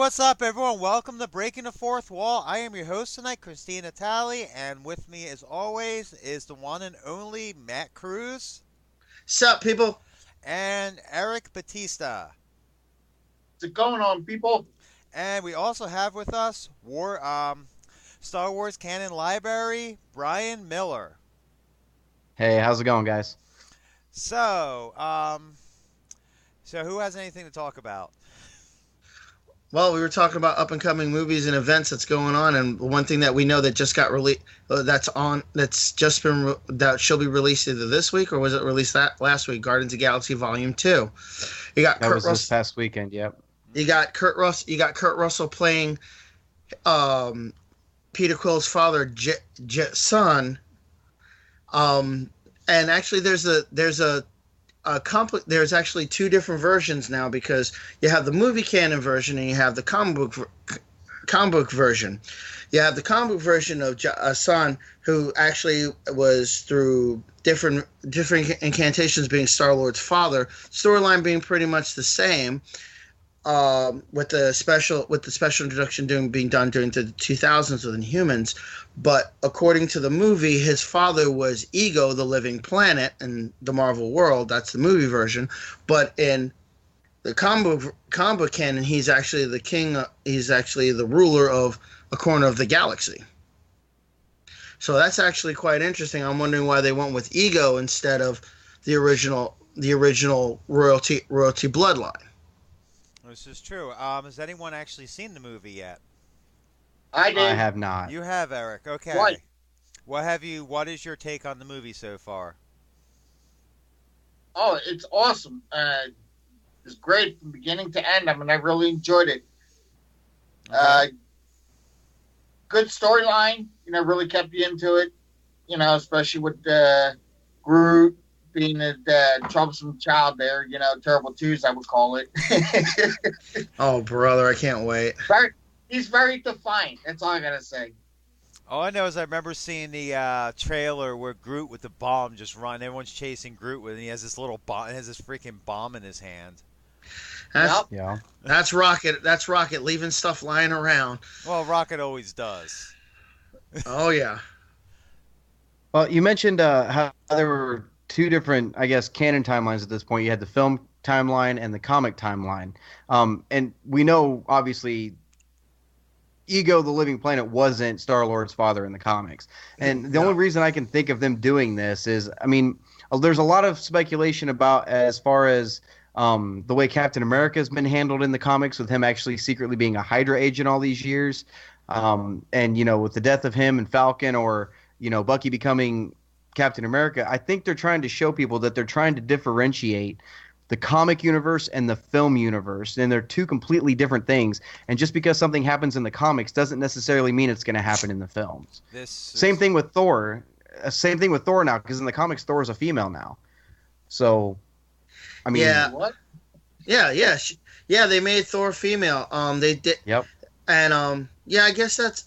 what's up, everyone? Welcome to Breaking the Fourth Wall. I am your host tonight, Christina Tali, and with me, as always, is the one and only Matt Cruz Sup, people? and Eric Batista. What's it going on, people? And we also have with us Star Wars Canon Library, Brian Miller. Hey, how's it going, guys? So, um, so who has anything to talk about? Well, we were talking about up and coming movies and events that's going on, and one thing that we know that just got released, that shall be released either this week or was it released that last week? Guardians of the Galaxy Volume 2. You got That was this past weekend. Yep. You got Kurt Russell playing Peter Quill's father, son. And actually, there's actually two different versions now because you have the movie canon version and you have the comic book version. You have the comic book version of a son who actually was through different incantations being Star-Lord's father. Storyline being pretty much the same, with the special introduction being done during the 2000s with Inhumans. But according to the movie, his father was Ego, the living planet, in the Marvel world. That's the movie version. But in the comic book canon, he's actually the king. He's actually the ruler of a corner of the galaxy. So that's actually quite interesting. I'm wondering why they went with Ego instead of the original royalty bloodline. This is true. Has anyone actually seen the movie yet? I did. I have not. You have, Eric. Okay. What? What is your take on the movie so far? Oh, it's awesome. It's great from beginning to end. I mean, I really enjoyed it. Okay. Good storyline. Really kept you into it. Especially with Groot being the troublesome child there. Terrible twos, I would call it. Oh, brother, I can't wait. He's very defiant. That's all I gotta say. All I know is I remember seeing the trailer where Groot with the bomb just run. Everyone's chasing Groot with, and he has this little bomb. He has this freaking bomb in his hand. That's, Yep. Yeah. that's Rocket. That's Rocket leaving stuff lying around. Well, Rocket always does. Oh yeah. Well, you mentioned how there were two different, I guess, canon timelines at this point. You had the film timeline and the comic timeline. And we know, obviously, Ego, the living planet, wasn't Star-Lord's father in the comics. And the only reason I can think of them doing this is, I mean, there's a lot of speculation about as far as the way Captain America has been handled in the comics, with him actually secretly being a Hydra agent all these years. And, with the death of him and Falcon, or, Bucky becoming Captain America, I think they're trying to show people that they're trying to differentiate the comic universe and the film universe, and they're two completely different things. And just because something happens in the comics doesn't necessarily mean it's going to happen in the films. Same thing with Thor. Same thing with Thor now, because in the comics, Thor is a female now. So, I mean, Yeah. What? Yeah. They made Thor female. They did. Yep. And yeah, I guess that's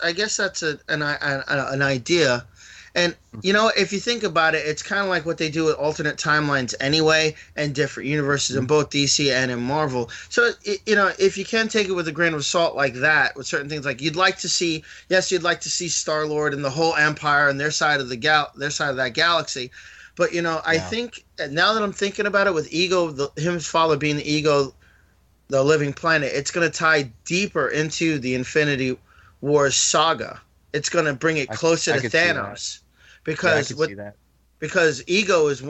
an idea. And if you think about it, it's kind of like what they do with alternate timelines anyway, and different universes in both DC and in Marvel. So if you can take it with a grain of salt like that, with certain things, like you'd like to see Star-Lord and the whole Empire and their side of that galaxy. But I think now that I'm thinking about it, with Ego, his father being the Ego, the living planet, it's going to tie deeper into the Infinity Wars saga. It's going to bring it closer to Thanos, because because Ego is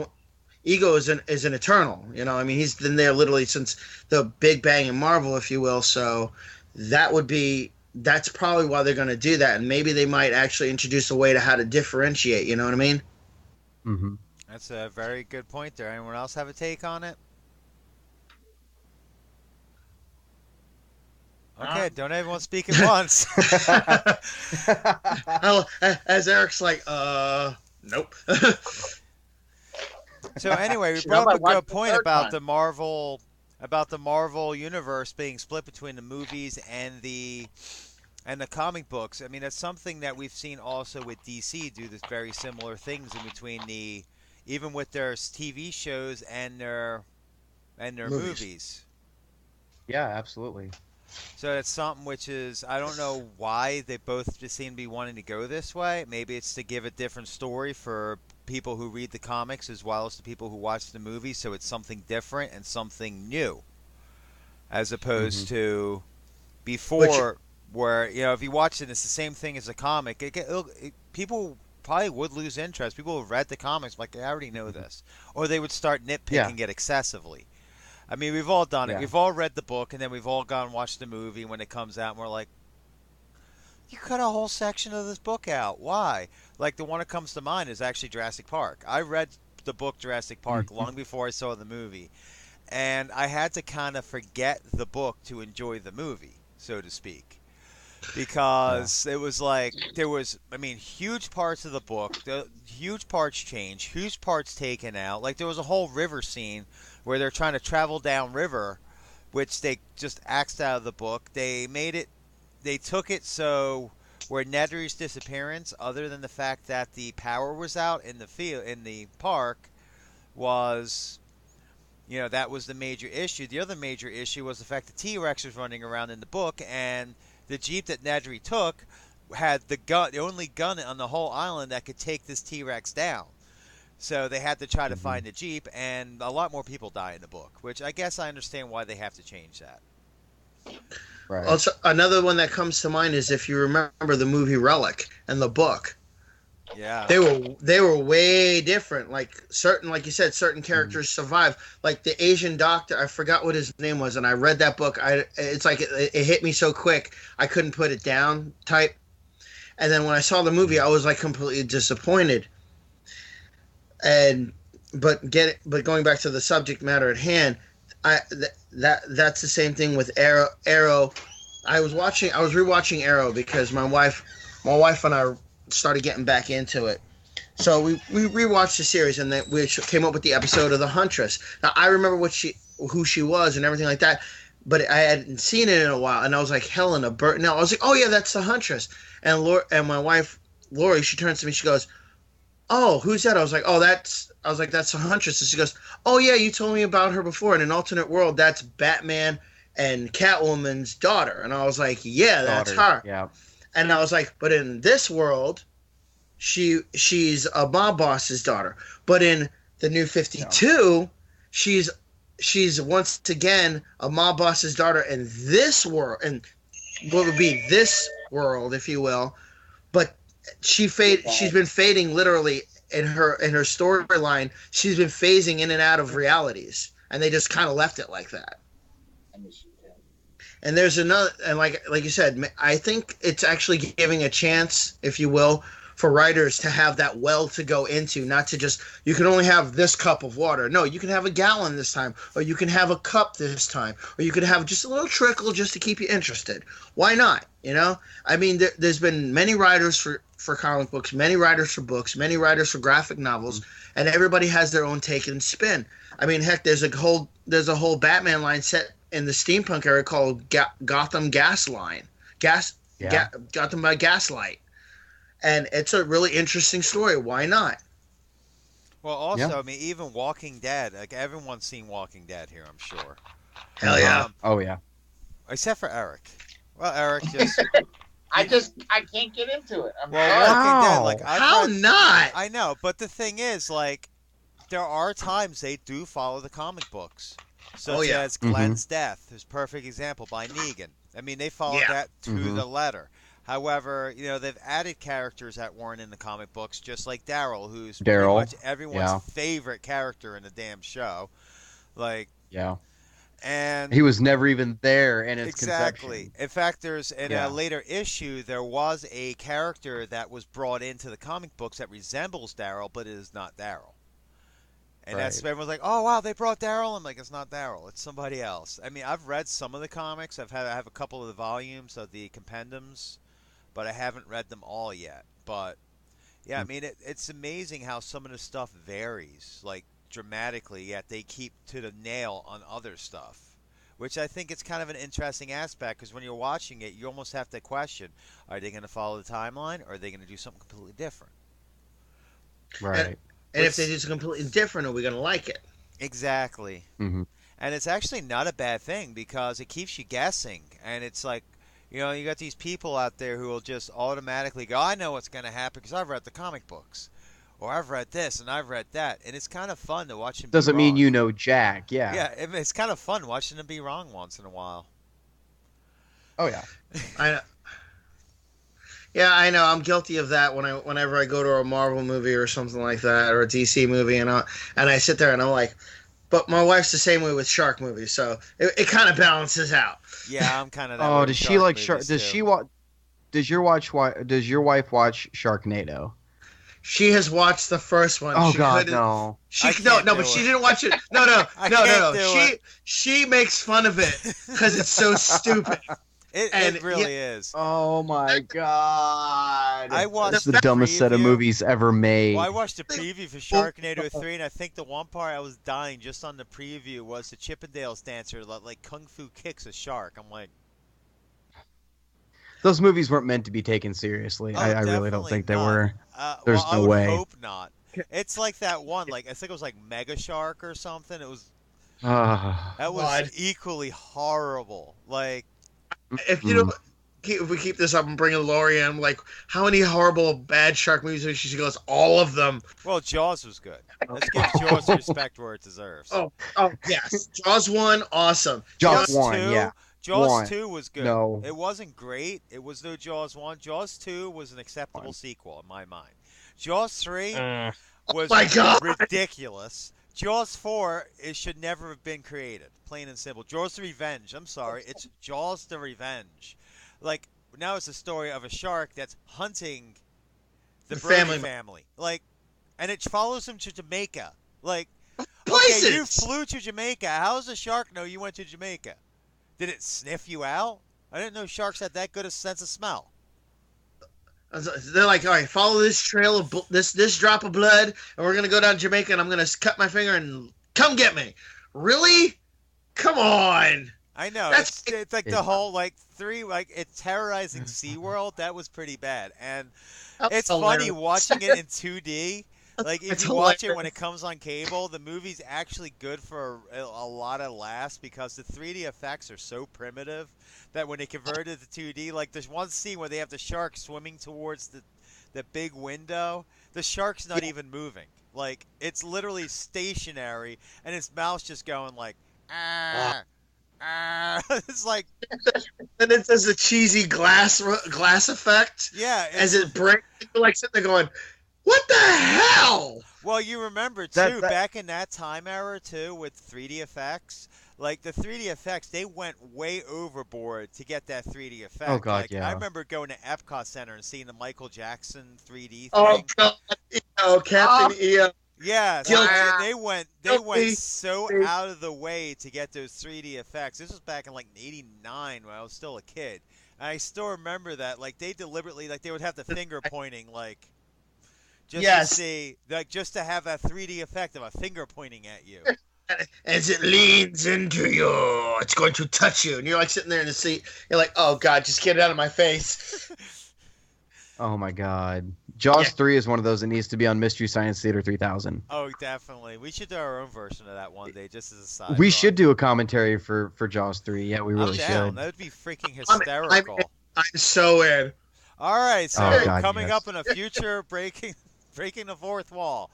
an eternal. I mean, he's been there literally since the Big Bang in Marvel, if you will. So that's probably why they're going to do that, and maybe they might actually introduce a way to how to differentiate. You know what I mean? Mm-hmm. That's a very good point there. Anyone else have a take on it? Okay, don't everyone speak at once. As Eric's like, nope. So anyway, we Shit, brought I up a might watch good the point third about time. the Marvel universe being split between the movies and the comic books. I mean, that's something that we've seen also with DC do this very similar things in between even with their TV shows and their movies. Yeah, absolutely. So it's something which is, I don't know why they both just seem to be wanting to go this way. Maybe it's to give a different story for people who read the comics as well as the people who watch the movie, so it's something different and something new, as Hmm. opposed to Which before, where if you watch it, it's the same thing as a comic. People probably would lose interest. People who read the comics like, I already know this, or they would start Yeah, nitpicking it excessively. I mean, we've all done it. yeah. We've all read the book, and then we've all gone and watched the movie when it comes out, and we're like, you cut a whole section of this book out. Why? Like, the one that comes to mind is actually Jurassic Park. I read the book Jurassic Park Mhm. long before I saw the movie, and I had to kind of forget the book to enjoy the movie, so to speak, Yeah. because it was like there was, I mean, huge parts of the book, the huge parts changed, huge parts taken out. Like, there was a whole river scene where they're trying to travel down river, which they just axed out of the book. They took it so where Nedry's disappearance, other than the fact that the power was out in the field in the park, was, that was the major issue. The other major issue was the fact that T-Rex was running around in the book, and the Jeep that Nedry took had the only gun on the whole island that could take this T-Rex down. So they had to try to Hmm. find the Jeep, and a lot more people die in the book, which I guess I understand why they have to change that. Right. also another one that comes to mind is if you remember the movie Relic and the book. Yeah. They were way different. Like you said, certain Hmm. characters survive. Like the Asian doctor, I forgot what his name was, and I read that book. It's like it hit me so quick I couldn't put it down. Type. And then when I saw the movie, I was like completely disappointed. And but going back to the subject matter at hand, that's the same thing with Arrow. Arrow. I was rewatching Arrow because my wife and I started getting back into it. So we rewatched the series and then we came up with the episode of the Huntress. Now I remember who she was and everything like that, but I hadn't seen it in a while, and I was like Helena Burton. No, I was like, oh yeah, that's the Huntress. And my wife Lori, she turns to me, she goes, oh, who's that? I was like, that's the Huntress. And she goes, oh yeah, you told me about her before. In an alternate world, that's Batman and Catwoman's daughter. And I was like, yeah, that's Daughter. her. Yeah. And I was like, but in this world, she's a mob boss's daughter. But in the New Yeah. 52, she's she's once again a mob boss's daughter in this world, and what would be this world, if you will. But she's been fading literally in her storyline. She's been phasing in and out of realities, and they just kind of left it like that. And there's another, and like you said, I think it's actually giving a chance, if you will, for writers to have that well to go into, not to just, you can only have this cup of water. No, you can have a gallon this time, or you can have a cup this time, or you could have just a little trickle just to keep you interested. Why not? I mean, there's been many writers for comic books, many writers for books, many writers for graphic novels, and everybody has their own take and spin. I mean, heck, there's a whole Batman line set in the steampunk era called Gotham Gas Line, Yeah. Gotham by Gaslight, and it's a really interesting story. Why not? Well, Yeah. also, I mean, even Walking Dead, like, everyone's seen Walking Dead here, I'm sure. Hell Hmm. yeah! Um, Oh yeah. except for Eric. Well, Eric just I you, just I can't get into it. I'm well, sorry. Walking Dead, like, How? I've How read. not? I know, but the thing is, like, there are times they do follow the comic books, Oh such yeah, as Hmm. Glenn's Death is a perfect example by Negan. I mean, they followed yeah. that to Hmm. the letter. However, they've added characters that weren't in the comic books, just like Daryl, who's pretty Daryl. much everyone's Yeah. favorite character in the damn show. Like, Yeah. and He was never even there in its exactly. conception. In fact, there's in a Yeah. later issue there was a character that was brought into the comic books that resembles Daryl, but it is not Daryl. And that's Right. everyone's like, "Oh wow, they brought Daryl." I'm like, "It's not Daryl. It's somebody else." I mean, I've read some of the comics. I have a couple of the volumes of the compendiums, but I haven't read them all yet. But yeah, I mean, it's amazing how some of the stuff varies like dramatically, yet they keep to the nail on other stuff, which I think it's kind of an interesting aspect because when you're watching it, you almost have to question: Are they going to follow the timeline, or are they going to do something completely different? And Right. and if they Which do something completely different, are we gonna like it? exactly. Hmm. And it's actually not a bad thing because it keeps you guessing. And it's like, you got these people out there who will just automatically go, I know what's going to happen because I've read the comic books. Or I've read this and I've read that. And it's kind of fun to watch them be Doesn't mean wrong. you know Jack. Yeah. Yeah, it's kind of fun watching them be wrong once in a while. Oh yeah. I Yeah, I know. I'm guilty of that whenever I go to a Marvel movie or something like that, or a DC movie, and I sit there and I'm like, but my wife's the same way with shark movies, so it kind of balances out. Yeah, I'm kind of that way Oh, with does she like shark? movies, Does too. she watch? Does your wife watch Sharknado? She has watched the first one. Oh She God, couldn't- no. She I no can't no, do but she it. didn't watch it. No no I no no can't no. do it. She makes fun of it because it's so stupid. And It really is. Oh my God. I watched That's the the dumbest set of preview. movies ever made. Well, I watched the preview for Sharknado 3, and I think the one part I was dying just on the preview was the Chippendales dancer like kung fu kicks a shark. I'm like, Those movies weren't meant to be taken seriously. I really don't definitely think they not. were. There's well, I no would way. hope not. It's like that one, like I think it was like Mega Shark or something. It was that was God. equally horrible. Like, If you don't, if we keep this up and bring in Lori in, I'm like, how many horrible bad shark movies? She goes, all of them. well, Jaws was good. Let's give Jaws respect where it deserves. Oh yes, Jaws 1, awesome. Jaws Jaws 1, 2, yeah. Jaws 1. 2 was good. No. It wasn't great. It was no Jaws 1. Jaws 2 was an acceptable sequel in my mind. Jaws 3 was my God. ridiculous. Jaws 4 should never have been created. Plain and simple. Jaws the Revenge. I'm sorry. It's Jaws the Revenge. Like, now it's a story of a shark that's hunting the Brody family. Like, and it follows him to Jamaica. Like, okay, Places. you flew to Jamaica. How does a shark know you went to Jamaica? Did it sniff you out? I didn't know sharks had that good a sense of smell. They're like, all right, follow this trail of this drop of blood, and we're gonna go down to Jamaica, and I'm gonna cut my finger and come get me. Really? Come on. I know. That's- It's like the whole like it's terrorizing SeaWorld. That was pretty bad. And That's it's hilarious. funny watching it in 2D. Like if It's you watch it when hilarious. it comes on cable, the movie's actually good for a lot of laughs because the 3D effects are so primitive that when they convert it to 2D, like there's one scene where they have the shark swimming towards the big window. The shark's not even moving. Like it's literally stationary, and its mouth's just going like ah. It's like, And it does a cheesy glass effect yeah. as it breaks. You're like sitting there going, "What the hell?" Well, you remember too, That- back in that time era too, with 3D effects. Like the 3D effects, they went way overboard to get that 3D effect. Oh, God, like, yeah. I remember going to Epcot Center and seeing the Michael Jackson 3D thing. Oh God, Captain EO. Yeah, Guilty. they went Guilty. so out of the way to get those 3D effects. This was back in like '89 when I was still a kid. And I still remember that. Like they deliberately, like they would have the finger pointing, like just Yes. to see, like just to have that 3D effect of a finger pointing at you. As it leans into you, it's going to touch you, and you're like sitting there in the seat. You're like, "Oh God, just get it out of my face." Oh my God. Jaws Yeah. 3 is one of those that needs to be on Mystery Science Theater 3000. Oh, definitely. We should do our own version of that one day, just as a side. We thought. should do a commentary for Jaws 3. Yeah, we really I'm down. should. That would be freaking I'm- hysterical. I'm so in. All right, so Oh, God, coming yes. up in a future breaking the fourth wall,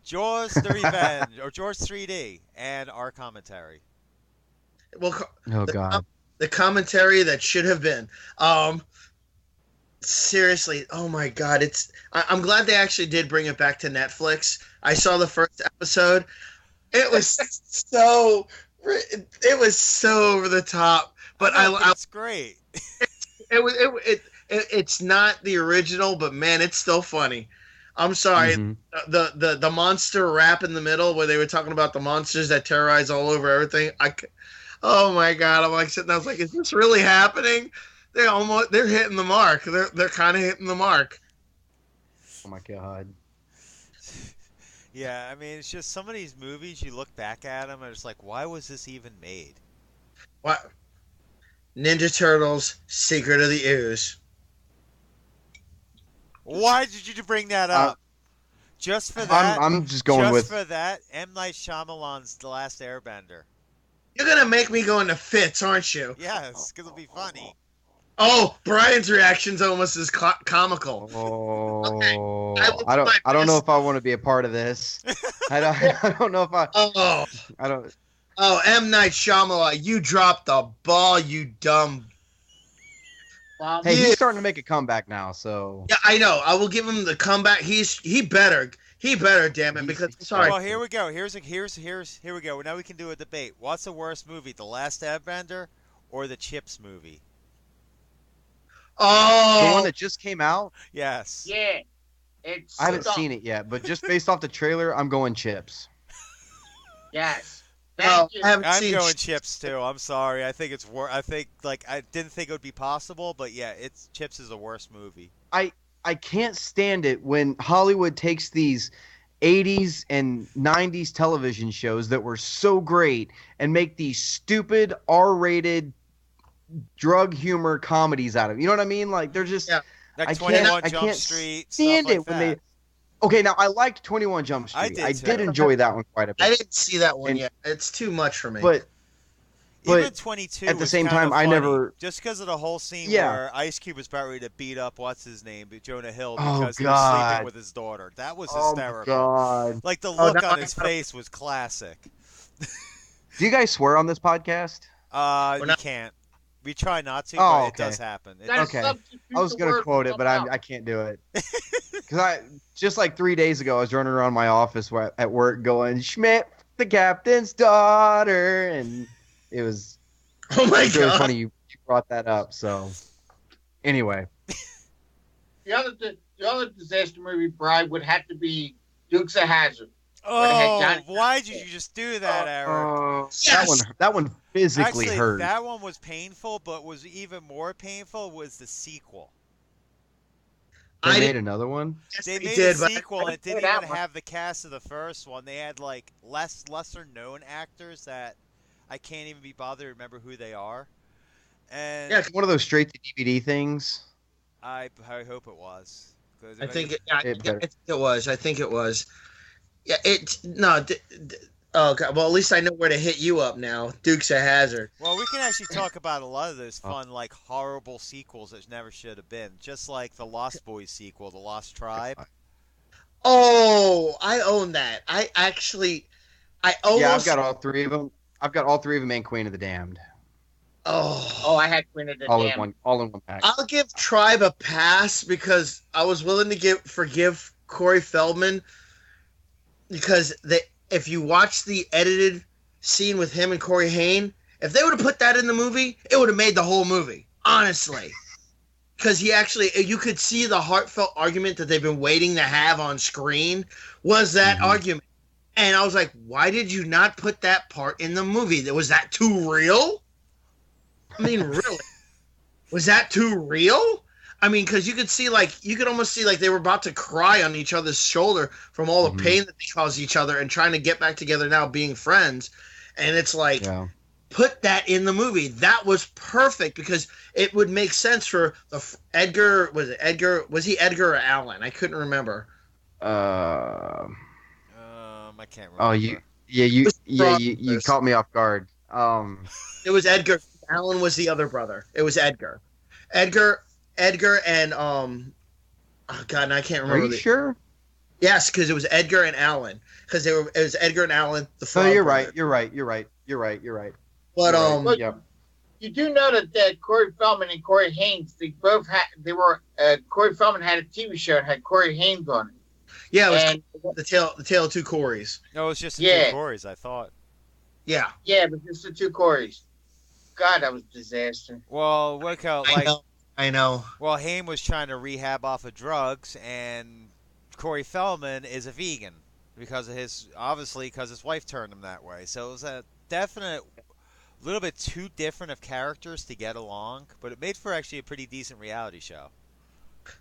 Jaws the Revenge or Jaws 3D and our commentary. Well, Oh the, God. the commentary that should have been. Seriously, oh my God, I'm glad they actually did bring it back to Netflix. I saw the first episode. It was so over the top, but It's great. it's not the original, but man, it's still funny. I'm sorry. Mhm. The monster rap in the middle where they were talking about the monsters that terrorize all over everything. Oh my God, I'm like sitting there, I was like, is this really happening? They're hitting the mark. They're kind of hitting the mark. Oh my God. Yeah, I mean, it's just some of these movies, you look back at them and it's like, why was this even made? What? Ninja Turtles: Secret of the Ooze. Why did you bring that up? Just for that? I'm just going just with for that, M. Night Shyamalan's The Last Airbender. You're gonna make me go into fits, aren't you? Yes, because it'll be funny. Oh, Brian's reaction's almost as comical. Okay, I Oh, will do my I don't know best. if I want to be a part of this. I don't know if Oh, I don't. M. Night Shyamalan, you dropped the ball, you dumb. Hey, Yeah, he's starting to make a comeback now, so yeah, I know. I will give him the comeback. He better. He better, damn it. He's- Because he's sorry, Well, here we go. Here we go. Now we can do a debate. What's the worst movie, The Last Airbender or the Chips movie? the one oh, that just came out. Yes. Yeah, it's I haven't seen it yet, but just based off the trailer, I'm going Chips. Yes. no, Thank you. I haven't I'm seen. going Chips too. I'm sorry. I think it's I think I didn't think it would be possible, but yeah, it's Chips is the worst movie. I can't stand it when Hollywood takes these 80s and 90s television shows that were so great and make these stupid R-rated drug humor comedies out of it. You know what I mean? Like they're just Yeah. Like I 21 can't Jump Street, stand stuff like it when that. they. Okay, now I liked 21 Jump I Street. did I too. did enjoy that one quite a I bit. didn't see that one And- yet. It's too much for me. But Even 22 at the was same kind time, of I funny, never. just because of the whole scene Yeah. where Ice Cube was about ready to beat up what's his name, Jonah Hill, Oh, because he was God. sleeping with his daughter. That was Oh my hysterical. God! Like the Oh, look now on I his gotta- face was classic. Do you guys swear on this podcast? We're We not- can't. We try not to, Oh, but it okay. does happen. It Gotta Okay. substitute I was the gonna word quote for it, but something I can't do it. Because I just like 3 days ago, I was running around my office at work going Schmidt, the captain's daughter, and it was oh my it's really god. funny you brought that up. So anyway, the other disaster movie, Brian, would have to be Dukes of Hazzard. Where they had Oh, Johnny- why did you just do that, Eric? Yes. that one physically Actually, hurt. that one was painful, but was even more painful was the sequel. They I made didn't. another one. Yes, They they made did, a but sequel and it say didn't that even one. have the cast of the first one. They had like lesser known actors that I can't even be bothered to remember who they are. And Yeah, One of those straight to DVD things. I hope it was. 'Cause I if think I it was. I think it was. Yeah, it no. Oh god. Well, at least I know where to hit you up now. Dukes of Hazzard. well, we can actually talk about a lot of those Oh. fun, like horrible sequels that never should have been. Just like the Lost Boys sequel, The Lost Tribe. Oh, I own that. I actually, I almost. Yeah, I've got all three of them. I've got all three of them and Queen of the Damned, Oh, I had Queen of the all in Damned. one pack. I'll give Tribe a pass because I was willing to forgive Corey Feldman because if you watch the edited scene with him and Corey Haim, if they would have put that in the movie, it would have made the whole movie. Honestly. Because you could see the heartfelt argument that they've been waiting to have on screen was that Mhm. argument. And I was like, why did you not put that part in the movie? Was that too real? I mean, really? Was that too real? I mean, because you could almost see like they were about to cry on each other's shoulder from all the Mhm. pain that they caused each other and trying to get back together now being friends. And it's like, Yeah. put that in the movie. That was perfect because it would make sense for Edgar. Was it Edgar? Was he Edgar or Allen? I couldn't remember. I can't remember. Oh, you caught me off guard. It was Edgar. Allen was the other brother. It was Edgar. Edgar, and oh god, and I can't Are remember. you sure? Yes, because it was Edgar and Allen. Because it was Edgar and Allen. The No, frog you're brother. right. You're right. You're right. You're right. You're right. But You're right. But Yep. you do know that Corey Feldman and Corey Haim, Corey Feldman had a TV show and had Corey Haim on it. yeah, it was And the tale of two Corys. No, it was just the Yeah. two Corys, I thought. Yeah, yeah, but just the two Corys. God, that was a disaster. Well, look how I know. well, Haim was trying to rehab off of drugs, and Corey Feldman is a vegan because of his wife turned him that way. So it was a definite little bit too different of characters to get along, but it made for actually a pretty decent reality show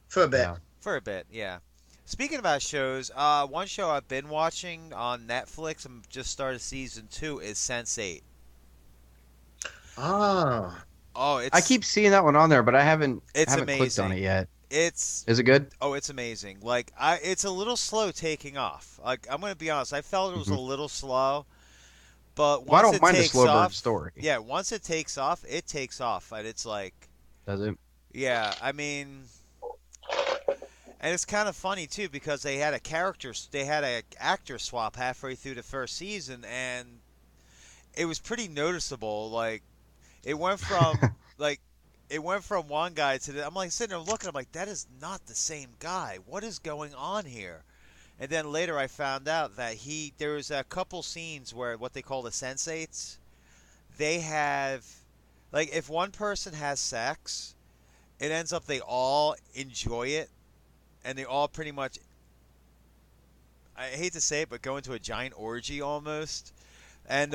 For a bit. Yeah. for a bit. Yeah. Speaking about shows, one show I've been watching on Netflix and just started season 2 is Sense8. Ah. Oh, it's I keep seeing that one on there, but I haven't clicked on amazing. it yet. It's Is it good? it's amazing. Like it's a little slow taking off. Like I'm gonna be honest, I felt it was a little slow, But Well, I once don't it mind a takes slow burn off, story. yeah, once it takes off, and it's like, Does it? yeah, I mean, and it's kind of funny too because they had a actor swap halfway through the first season, and it was pretty noticeable. Like it went from like it went from one guy to the. I'm like sitting there looking. I'm like, that is not the same guy. What is going on here? And then later I found out that there was a couple scenes where what they call the sensates, they have like if one person has sex, it ends up they all enjoy it and they all pretty much, I hate to say it, but go into a giant orgy almost. And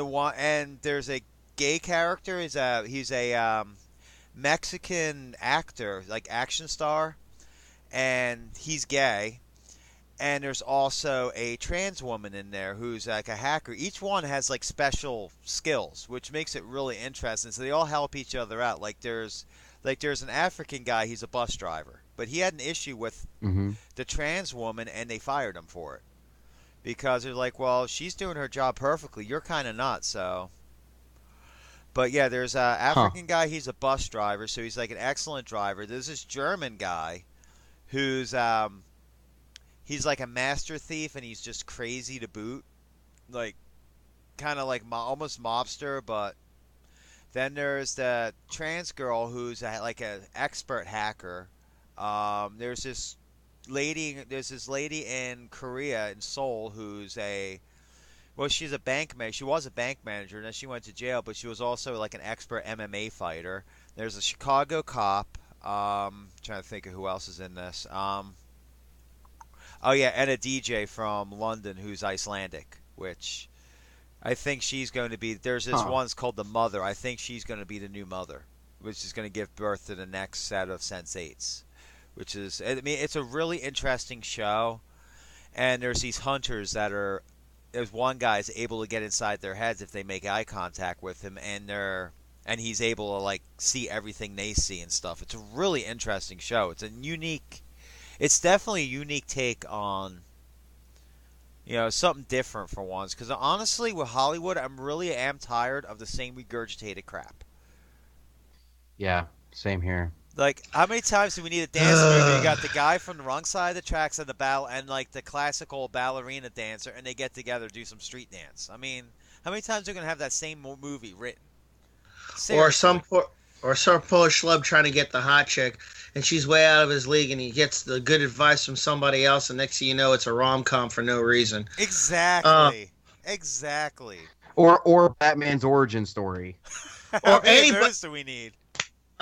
there's a gay character. He's a Mexican actor, like action star, and he's gay. And there's also a trans woman in there who's like a hacker. Each one has like special skills, which makes it really interesting. So they all help each other out. Like there's an African guy. He's a bus driver, but he had an issue with Mm-hmm. the trans woman, and they fired him for it because they're like, well, she's doing her job perfectly. You're kind of not, so. But yeah, there's a Huh. African guy. He's a bus driver, so he's like an excellent driver. There's this German guy who's he's like a master thief, and he's just crazy to boot, like kind of like almost mobster. But then there's the trans girl who's like an expert hacker. There's this lady in Korea in Seoul who's she's a bank manager. She was a bank manager, and then she went to jail. But she was also like an expert MMA fighter. There's a Chicago cop. Trying to think of who else is in this. Oh yeah, and a DJ from London who's Icelandic, which I think she's going to be. There's this Huh. one's called the Mother. I think she's going to be the new mother, which is going to give birth to the next set of Sense8s. Which is, I mean, it's a really interesting show. And there's these hunters that are. There's one guy's able to get inside their heads if they make eye contact with him, and he's able to like see everything they see and stuff. It's a really interesting show. It's definitely a unique take on something different for once. Because honestly, with Hollywood, I'm really am tired of the same regurgitated crap. Yeah. Same here. Like, how many times do we need a dance movie? You got the guy from the wrong side of the tracks and and like the classical ballerina dancer, and they get together to do some street dance. I mean, how many times are we gonna have that same movie written? or Seriously. some poor schlub trying to get the hot chick, and she's way out of his league, and he gets the good advice from somebody else, and next thing you know, it's a rom com for no reason. Uh, Exactly. Exactly. Or Batman's origin story. How or many of anybody. those do we need?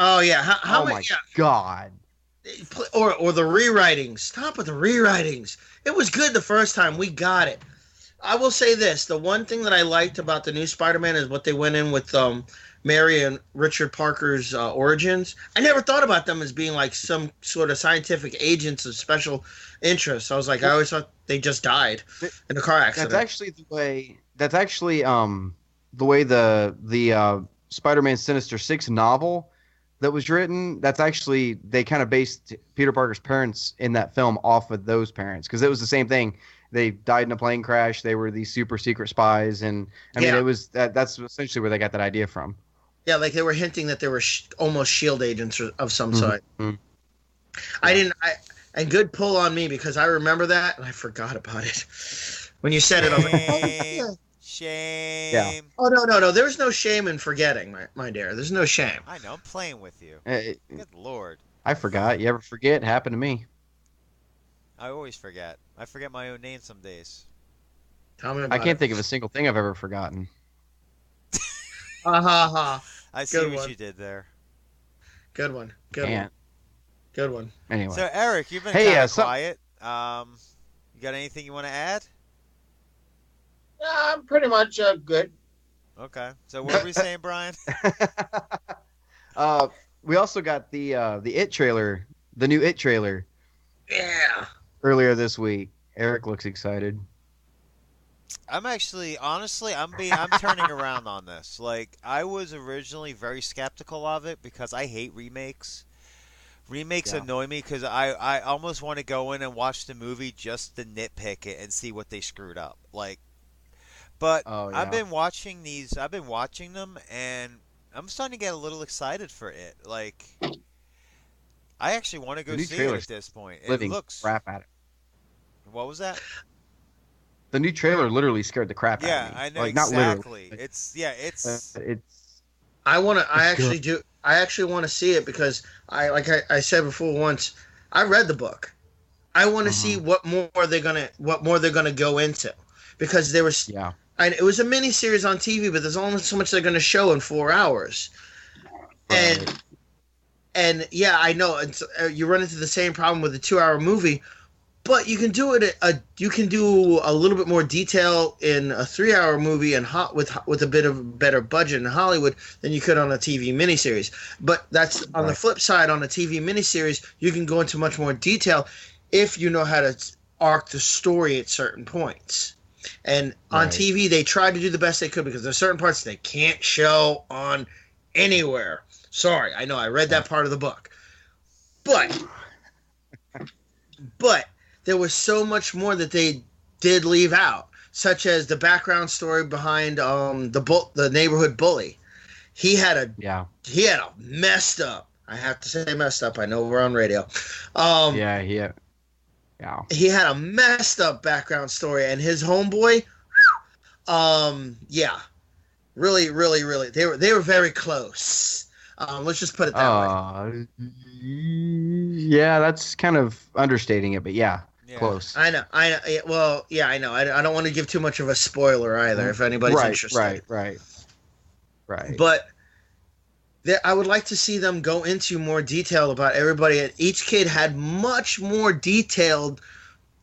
Oh yeah, how Oh many? my God. Yeah, or the rewritings. Stop with the rewritings. It was good the first time. We got it. I will say this: the one thing that I liked about the new Spider-Man is what they went in with Mary and Richard Parker's origins. I never thought about them as being like some sort of scientific agents of special interest. I was like, I always thought they just died in a car accident. That's actually the way. That's actually the way the Spider-Man Sinister Six novel that was written. That's actually they kind of based Peter Parker's parents in that film off of those parents because it was the same thing. They died in a plane crash. They were these super secret spies, and I mean, Yeah. it was that's essentially where they got that idea from. Yeah, like they were hinting that they were almost shield agents of some sort. Mhm. I didn't. And good pull on me because I remember that and I forgot about it. When you said it, I was like, oh, Shame. yeah. Shame. Yeah. Oh, no. There's no shame in forgetting, my dear. There's no shame. I know. I'm playing with you. Eh, Good lord. I forgot. You ever forget? It happened to me. I always forget. I forget my own name some days. Tell me I about can't it. think of a single thing I've ever forgotten. Ha ha ha. I see Good what one. you did there. Good one. Good one. Can't. Good one. Anyway. So Eric, you've been Hey, kind of so- quiet. You got anything you want to add? Yeah, I'm pretty much good. Okay. So what were we saying, Brian? We also got the It trailer, the new It trailer Yeah. earlier this week. Eric looks excited. I'm actually, honestly, I'm turning around on this. Like, I was originally very skeptical of it because I hate remakes. Remakes Yeah. annoy me because I almost want to go in and watch the movie just to nitpick it and see what they screwed up. Like, But Oh I've yeah. been watching these. I've been watching them, and I'm starting to get a little excited for it. Like, I actually want to The go new see it trailer at this point. It living looks. crap at it. What was that? The new trailer literally scared the crap out of Yeah, me. I know Like not literally, exactly. but It's yeah, it's it's I want to. I it's good. actually do. I actually want to see it because I said before once. I read the book. I want to see Uh-huh. what more they're gonna go into because there was. Yeah. It was a mini series on TV, but there's only so much they're gonna show in 4 hours. And Right. and yeah, I know you run into the same problem with a 2 hour movie, but you can do it. You can do a little bit more detail in a 3 hour movie and with a bit of better budget in Hollywood than you could on a TV miniseries. But that's on the Right. flip side. On a TV miniseries, you can go into much more detail if you know how to arc the story at certain points. And on Right. TV, they tried to do the best they could because there's certain parts they can't show on anywhere. Sorry, I know I read Yeah. that part of the book, but but there was so much more that they did leave out, such as the background story behind the neighborhood bully. He had a Yeah. he had a messed up. I have to say messed up. I know we're on radio. Um, Yeah. Yeah. Yeah. he had a messed up background story, and his homeboy, yeah, really, really, really, they were very close. Let's just put it that way. Yeah, that's kind of understating it, but yeah, yeah. close. I know. Yeah, well, yeah, I know. I don't want to give too much of a spoiler either, if anybody's Right. interested. Right. But I would like to see them go into more detail about everybody. Each kid had much more detailed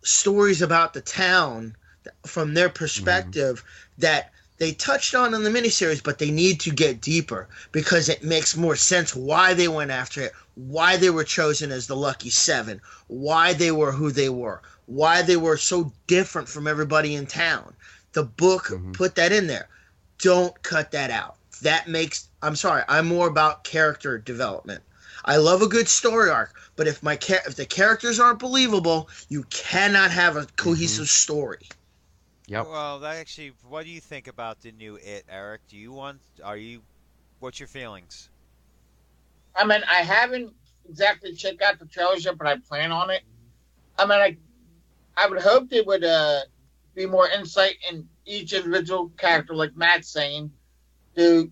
stories about the town from their perspective that they touched on in the miniseries, but they need to get deeper because it makes more sense why they went after it, why they were chosen as the Lucky Seven, why they were who they were, why they were so different from everybody in town. The book put that in there. Don't cut that out. I'm sorry, I'm more about character development. I love a good story arc, but if the characters aren't believable, you cannot have a cohesive story. Yep. Well, that actually, what do you think about the new It, Eric? What's your feelings? I mean, I haven't exactly checked out the trailers yet, but I plan on it. I mean, I would hope they would be more insight in each individual character, like Matt's saying,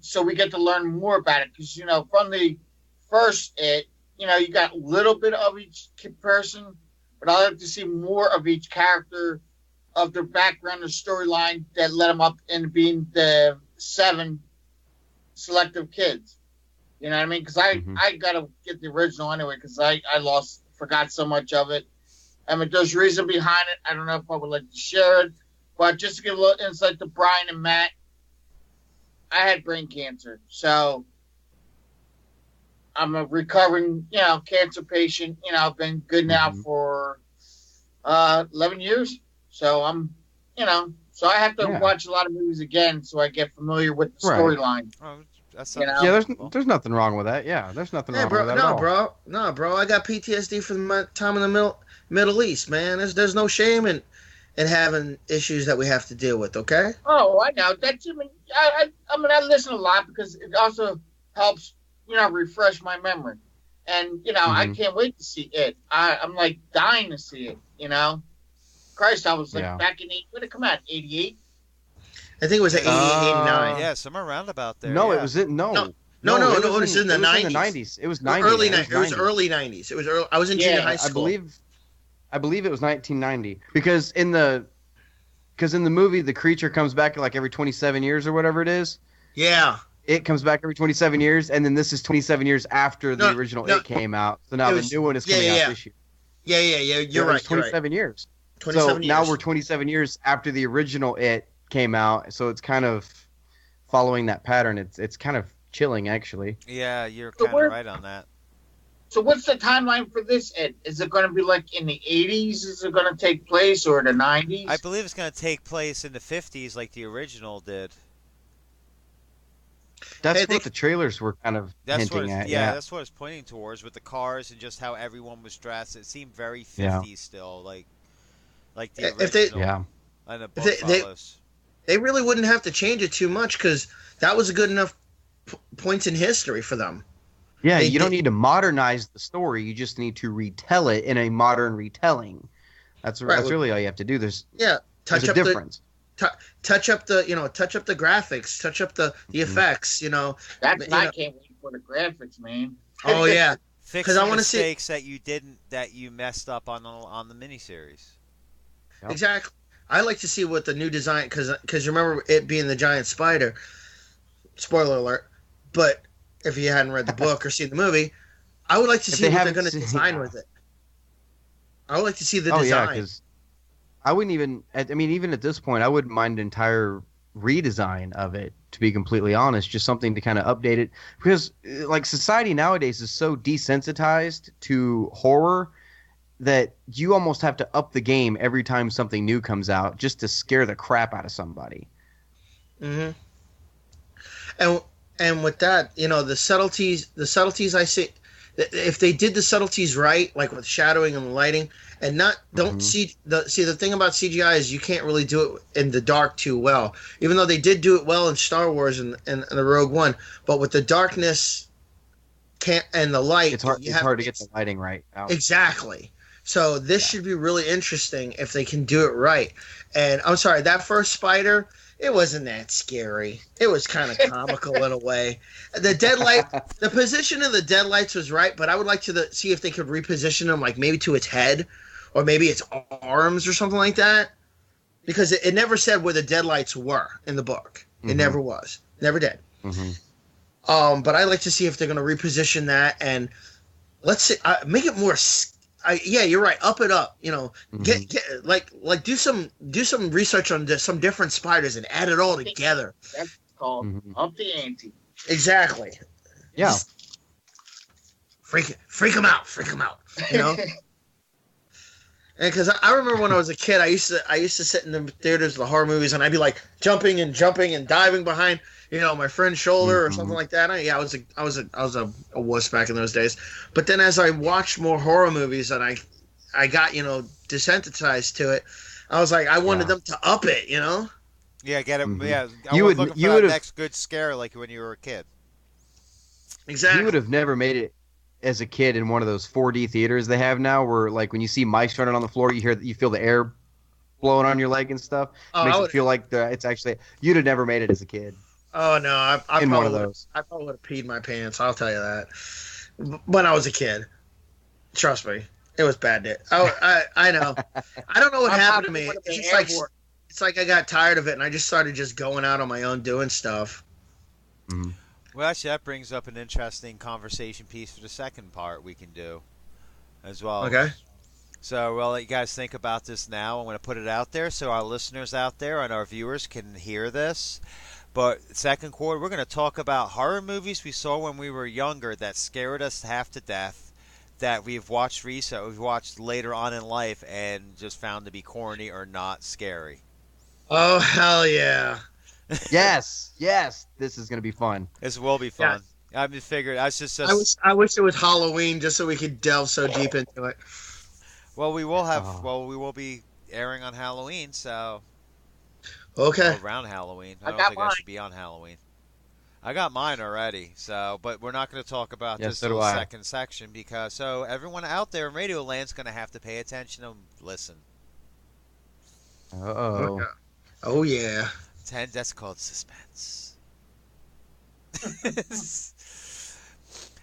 so we get to learn more about it. Because, from the first It, you got a little bit of each person, but I'd like to see more of each character, of their background and storyline that led them up into being the 7 selective kids. You know what I mean? Because I got to get the original anyway because I forgot so much of it. I mean, there's reason behind it. I don't know if I would like to share it, but just to give a little insight to Brian and Matt, I had brain cancer. So I'm a recovering, cancer patient. I've been good now for 11 years. So so I have to watch a lot of movies again so I get familiar with the storyline. Oh, that's Yeah, there's nothing wrong with that. Yeah, there's nothing wrong with that at all. bro. I got PTSD from my time in the Middle East, man. There's no shame in having issues that we have to deal with. Okay. Oh, I know. I listen a lot because it also helps, refresh my memory. And, I can't wait to see it. I'm like dying to see it, Christ, I was like back in when did it come out? 88? I think it was 88, 89. Yeah, somewhere around about there. No, yeah. it was in No, it was in the 90s. It was in the 90s. It was 90s. Early 90s. It was early 90s. It was early. I was in junior high school. I believe it was 1990 because in the movie the creature comes back like every 27 years or whatever it is. Yeah. It comes back every 27 years, and then this is 27 years after the original It came out. So now the new one is coming out this year. Yeah. You're right. 27 years. 27 years. Now we're 27 years after the original It came out, so it's kind of following that pattern. It's kind of chilling, actually. Yeah, you're kind of right on that. So what's the timeline for this It? Is it going to be like in the 80s? Is it going to take place or the 90s? I believe it's going to take place in the 50s like the original did. That's what the trailers were kind of hinting at. Yeah, that's what it's pointing towards with the cars and just how everyone was dressed. It seemed very 50s still, like the original. And the book follows. They really wouldn't have to change it too much because that was a good enough points in history for them. Yeah, They you don't did need to modernize the story. You just need to retell it in a modern retelling. right. That's really all you have to do. Yeah, There's touch a up the difference. t- touch up the touch up the graphics, touch up the Mhm. effects. That's what You I know. can't wait for the graphics, man. Oh yeah, Fix because the I want to see mistakes that you messed up on the miniseries. Yep. exactly. I like to see what the new design because you remember it being the giant spider. Spoiler alert. But if you hadn't read the book or seen the movie, I would like to If see they what they're haven't going to seen, design with it. I would like to see the oh yeah, design. because I wouldn't even. I mean, even at this point, I wouldn't mind an entire redesign of it. To be completely honest, just something to kind of update it, because like society nowadays is so desensitized to horror that you almost have to up the game every time something new comes out just to scare the crap out of somebody. hmm And with that, the subtleties I see. If they did the subtleties right, like with shadowing and lighting, and not don't Hmm. see the thing about CGI is you can't really do it in the dark too well. Even though they did do it well in Star Wars and the Rogue One, but with the darkness can't and the light, It's hard. you It's have hard to get the it's lighting right out. exactly. So this Yeah. should be really interesting if they can do it right. And I'm sorry, that first spider, it wasn't that scary. It was kind of comical in a way. The deadlight, the position of the deadlights was right, but I would like to see if they could reposition them, like maybe to its head, or maybe its arms or something like that. Because it never said where the deadlights were in the book. It Hmm. never was. Never did. Hmm. But I'd like to see if they're going to reposition that and let's see, make it more. Yeah, you're right. Up it up. Hmm. Get like do some research on some different spiders and add it all together. That's called Hmm. up the ante. Exactly. Yeah. Just freak them out. Freak them out. You know. And because I remember when I was a kid, I used to sit in the theaters of the horror movies, and I'd be like jumping and diving behind, my friend's shoulder or something Hmm. like that. I was a wuss back in those days. But then as I watched more horror movies and I got desensitized to it, I was like I wanted Yeah. them to up it. Yeah, get it. Hmm. Yeah, I You was would. looking for You that would have. next good scare, like when you were a kid. You would Exactly. have never made it as a kid in one of those 4D theaters they have now, where like when you see mice running on the floor, you feel the air blowing on your leg and stuff. Oh, I Makes it would. feel like it's actually you'd have never made it as a kid Oh no, I in one probably of would. those. I probably would have peed my pants. I'll tell you that. When I was a kid, trust me, it was bad. I know. I don't know what I happened to probably me. would have It's been just like airborne. it's like I got tired of it and I just started just going out on my own doing stuff. Mhm. Well, actually, that brings up an interesting conversation piece for the second part we can do as well. Okay. So we'll let you guys think about this now. I'm going to put it out there so our listeners out there and our viewers can hear this. But second quarter, we're going to talk about horror movies we saw when we were younger that scared us half to death, that we've watched we've watched later on in life and just found to be corny or not scary. Oh hell yeah. Yes, yes, this is gonna be fun. This will be Yeah. fun. I mean, figured I just I wish I wish it was Halloween just so we could delve so deep into it. well, Oh. we will be airing on Halloween, so Okay. or around Halloween. I I don't got think I mine. should be on Halloween. I got mine already, so but we're not going to talk about Yes, this so till do the I. second section because so everyone out there in Radio Land's going to have to pay attention and listen. Oh. Oh yeah. That's called suspense.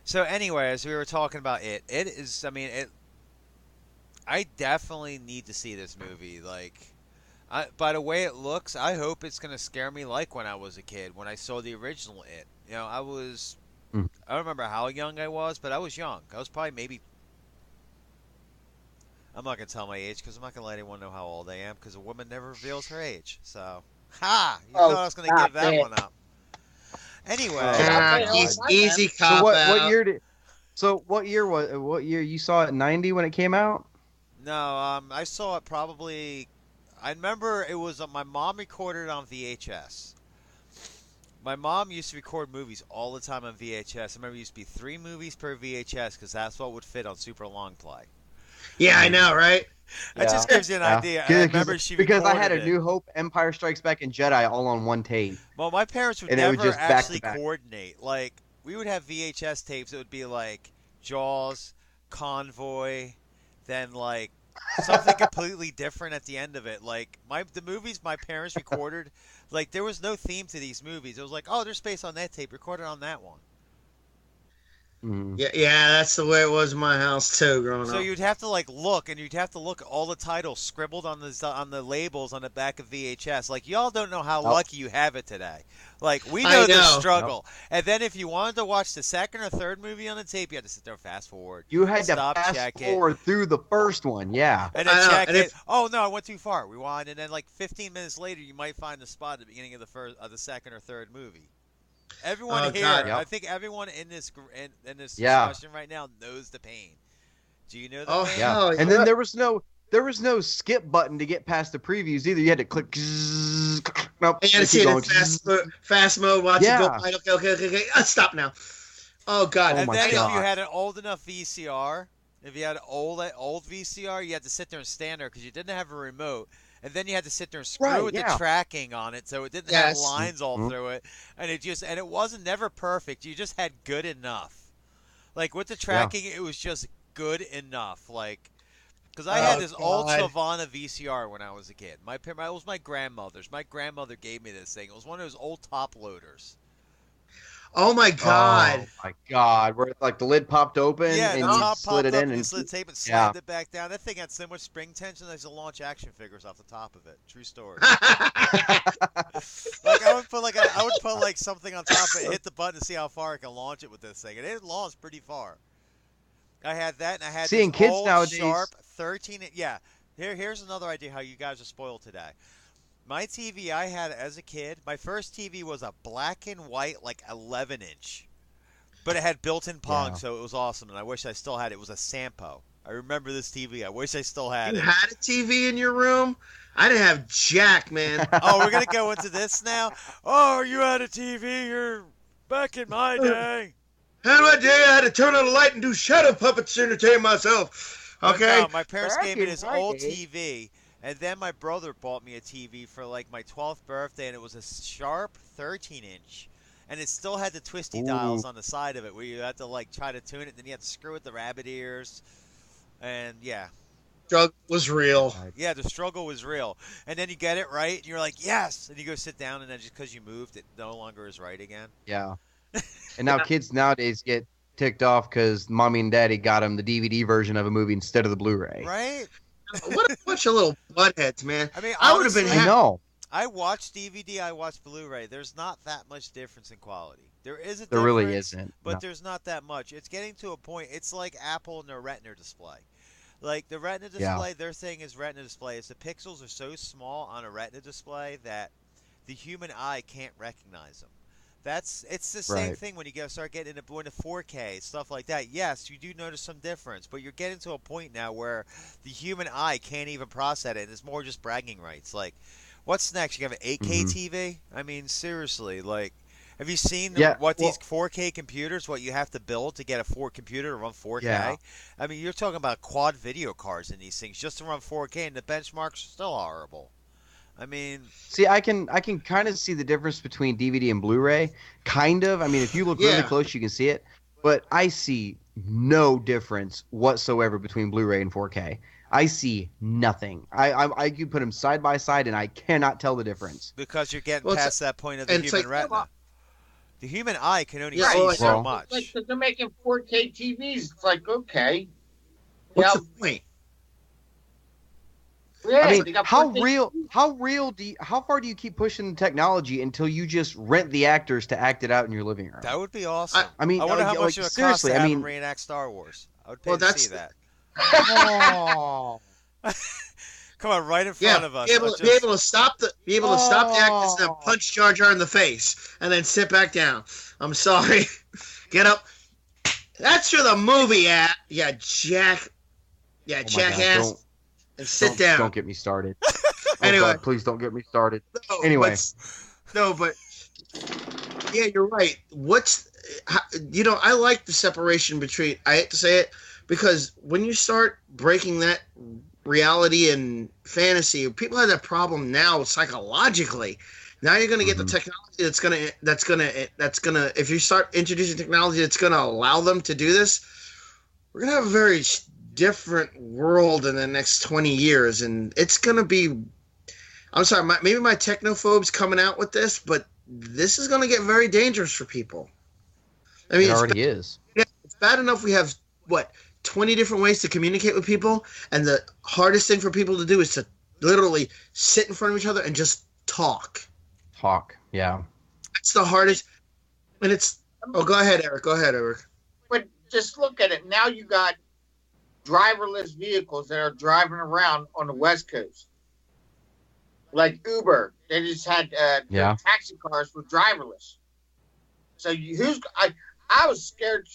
So anyway, as we were talking about it is. I mean, it. I definitely need to see this movie. Like, by the way it looks, I hope it's gonna scare me like when I was a kid when I saw the original It. I was. Mhm. I don't remember how young I was, but I was young. I was probably maybe. I'm not gonna tell my age because I'm not gonna let anyone know how old I am because a woman never reveals her age. So, ha! You thought Oh, I was gonna stop give that it. one up. Anyway, I'll tell you how Easy, old I am. easy So cop what out. year did? So what year you saw it? 90 when it came out? no, I saw it probably. I remember it was my mom recorded it on VHS. My mom used to record movies all the time on VHS. I remember it used to be 3 movies per VHS because that's what would fit on super long play. Yeah, I know, right? That just gives you an idea. And I remember she because I had recorded A it. New Hope, Empire Strikes Back, and Jedi all on one tape. Well, my parents would And it was never just back to actually back. coordinate. Like, we would have VHS tapes. It would be like Jaws, Convoy, then like something completely different at the end of it. Like the movies my parents recorded, like there was no theme to these movies. It was like, oh, there's space on that tape. Record it on that one. Mhm. Yeah, that's the way it was in my house too, growing So up. you'd have to like look, and you'd have to look at all the titles scribbled on the labels on the back of VHS. Like y'all don't know how Nope. lucky you have it today. Like we I know the know. struggle. And then if you wanted to watch the second or third movie on the tape, you had to sit there and fast forward. You had to Stop, fast check it, forward through the first one, yeah. and then I know, check and it. if- Oh no, I went too far. Rewind, and then like 15 minutes later, you might find the spot at the beginning of the second or third movie. Everyone Oh, here, God. I think everyone in this Yeah. discussion right now knows the pain. Do you know the Oh, pain? Yeah. hell And yeah. then there was no skip button to get past the previews either. You had to click. Nope. And you had to see it in fast mode, watch Yeah. it go. Right, okay. Stop now. Oh, God. Oh, And my then God. if you had an old enough VCR, if you had an old VCR, you had to sit there and stand there because you didn't have a remote. And then you had to sit there and screw Right, with the yeah. tracking on it, so it didn't have Yes. lines all Mhm. through it, and it wasn't never perfect. You just had good enough. Like with the tracking, it was just good enough. Like because I had Oh, this old God. Savannah VCR when I was a kid. It was my grandmother's. My grandmother gave me this thing. It was one of those old top loaders. Oh, my God. Oh my God! Where like the lid popped open Yeah, and the you top slid popped it up, in and you and slid tape and yeah. slammed it back down. That thing had so much spring tension that I used to launch action figures off the top of it. True story. Like I would put like something on top of it, hit the button to see how far I can launch it with this thing, and it launched pretty far. I had that, and I had Seeing this kids old nowadays- sharp 13. Yeah, here's another idea how you guys are spoiled today. My TV I had as a kid, my first TV was a black and white, like 11-inch, but it had built-in Pong, Yeah. so it was awesome, and I wish I still had it. It was a Sampo. I remember this TV. I wish I still had You it. had a TV in your room? I didn't have jack, man. Oh, we're gonna go into this now. Oh, you had a TV. You're back in my day. How do I dare? I had to turn on the light and do shadow puppets to entertain myself. But Okay? no, my parents Back gave me in this my old day. TV, and then my brother bought me a TV for like my 12th birthday, and it was a sharp 13-inch, and it still had the twisty dials Ooh. on the side of it, where you had to like try to tune it, then you had to screw with the rabbit ears, and yeah, Drug was real. the struggle was real. And then you get it right, and you're like, yes, and you go sit down, and then just because you moved, it no longer is right again. Yeah. And now kids nowadays get ticked off because mommy and daddy got them the DVD version of a movie instead of the Blu-ray. Right? What a bunch of little buttheads, man. I mean, I would have been honestly, I know. I watch DVD, I watch Blu-ray. There's not that much difference in quality. There is a There really difference, isn't. but No. there's not that much. It's getting to a point. It's like Apple and their Retina display. Like the Retina Yeah. display, their thing is Retina display. Is the pixels are so small on a Retina display that the human eye can't recognize them. It's the same Right. thing when you start getting into 4K stuff like that. Yes, you do notice some difference, but you're getting to a point now where the human eye can't even process it. It's more just bragging rights. Like, what's next? You have an 8K Mhm. TV? I mean, seriously, like. Have you seen Yeah, these 4K computers, what you have to build to get a computer to run 4K? Yeah. I mean, you're talking about quad video cards in these things just to run 4K, and the benchmarks are still horrible. I mean, See, I can kind of see the difference between DVD and Blu-ray. Kind of. I mean, if you look really Yeah. close, you can see it. But I see no difference whatsoever between Blu-ray and 4K. I see nothing. I could put them side by side, and I cannot tell the difference. because you're getting Well, it's- past that point of the and it's human like- retina. The human eye can only Yeah, see well, so well- much. Like they're making 4K TVs. It's like, okay. What's Yeah. the point? Yeah, I they mean, got how 4K real? TVs. How far do you keep pushing the technology until you just rent the actors to act it out in your living room? That would be awesome. I mean, I wonder how like, much it would cost seriously, to I have mean- them reenact Star Wars. I would pay Well, to that's see the- that. Oh. Come on, right in front Yeah, of us. be able Let's to stop the actors and then Oh. punch Jar Jar in the face and then sit back down. I'm sorry. Get up. That's for the movie at. Yeah, Jack. Yeah, Oh my God, jackass. And sit don't, down. Don't get me started. Anyway. Oh God, please don't get me started. No, Anyway. but yeah, you're right. I like the separation between. I hate to say it, because when you start breaking that reality and fantasy, people have that problem now psychologically. Now you're going to get the technology that's going to if you start introducing technology that's going to allow them to do this, we're going to have a very different world in the next 20 years, and it's going to be, I'm sorry, maybe my technophobe's coming out with this, but this is going to get very dangerous for people. I mean, it already is. Yeah, it's bad enough we have, 20 different ways to communicate with people, and the hardest thing for people to do is to literally sit in front of each other and just talk. Yeah. That's the hardest, and it's, go ahead, Eric. But just look at it. Now you got driverless vehicles that are driving around on the West Coast. Like Uber. They just had taxi cars with driverless. So I was scared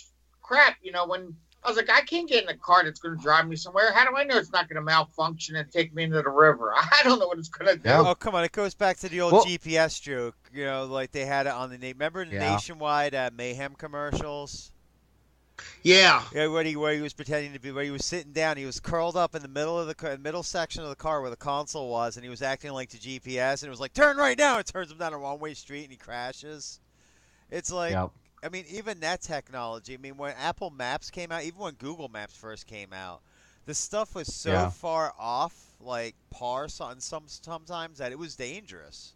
crap, when I was like, I can't get in a car that's going to drive me somewhere. How do I know it's not going to malfunction and take me into the river? I don't know what it's going to do. Yeah. Oh, come on. It goes back to the old GPS joke. Like they had it on the remember the Nationwide Mayhem commercials? Yeah. Yeah, where he was pretending to be, where he was sitting down, he was curled up in the middle of the middle section of the car where the console was, and he was acting like the GPS, and it was like, turn right now. It turns him down a one-way street, and he crashes. It's like, I mean, even that technology. I mean, when Apple Maps came out, even when Google Maps first came out, the stuff was so far off, like par sometimes that it was dangerous.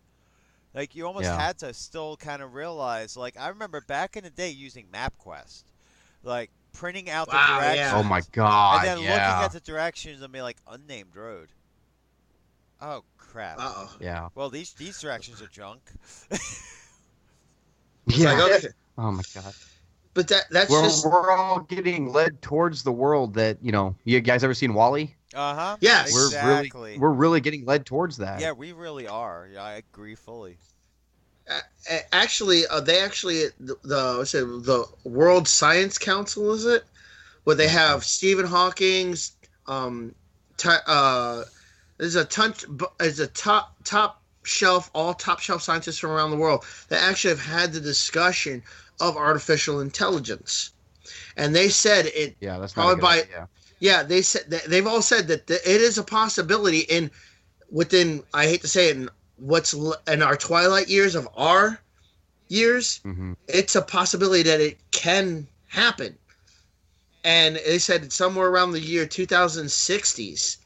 Like you almost had to still kind of realize. Like I remember back in the day using MapQuest. Like printing out the directions. Yeah. Oh my god! And then looking at the directions and be like, unnamed road. Oh crap! Uh-oh. Yeah. Well, these directions are junk. Yeah. Like, okay. Oh my god! But that's we're all getting led towards the world that You guys ever seen WALL-E? Yes. Exactly. We're really getting led towards that. Yeah, we really are. Yeah, I agree fully. Actually, the World Science Council, is it? Where they have Stephen Hawking's, there's a top shelf scientists from around the world that actually have had the discussion of artificial intelligence, and they said it. Yeah, that's probably not a good idea. Yeah, they said they've all said that it is a possibility within. I hate to say it. What's in our twilight years of our years, it's a possibility that it can happen. And they said somewhere around the year 2060s.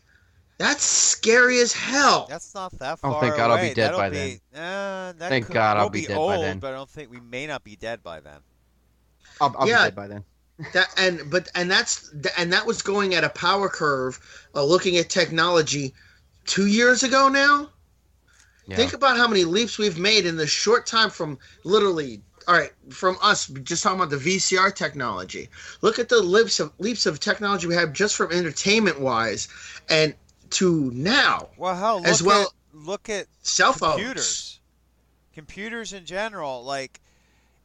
That's scary as hell. That's not that far away. Oh, thank God I'll be dead by then. Thank God I'll be dead by then. But I don't think we may not be dead by then. I'll be dead by then. That was going at a power curve, looking at technology 2 years ago now. Yeah. Think about how many leaps we've made in this short time from literally, from us just talking about the VCR technology. Look at the leaps of technology we have just from entertainment wise, and to now. Well, look at cell phones. Computers in general. Like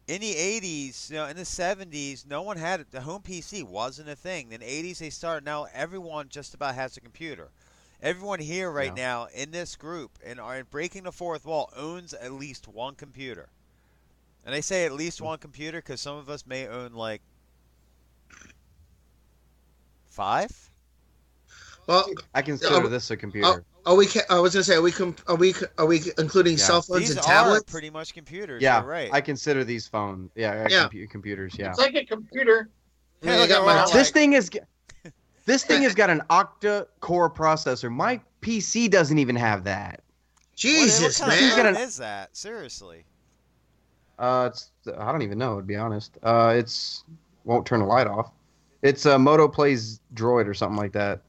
in the 80s, in the 70s, no one had it. The home PC wasn't a thing. In the 80s, they started. Now everyone just about has a computer. Everyone here right now in this group and are breaking the fourth wall owns at least one computer. And I say at least one computer because some of us may own like 5. Well, I consider this a computer. I was gonna say, are we including cell phones and tablets? These are pretty much computers. Yeah, you're right. I consider these phones. Computers. Yeah. It's like a computer. Yeah, I got my This thing has got an octa-core processor. My PC doesn't even have that. Jesus, what man! What kind of is that? Seriously. I don't even know, to be honest. It's won't turn the light off. It's a Moto Plays Droid or something like that.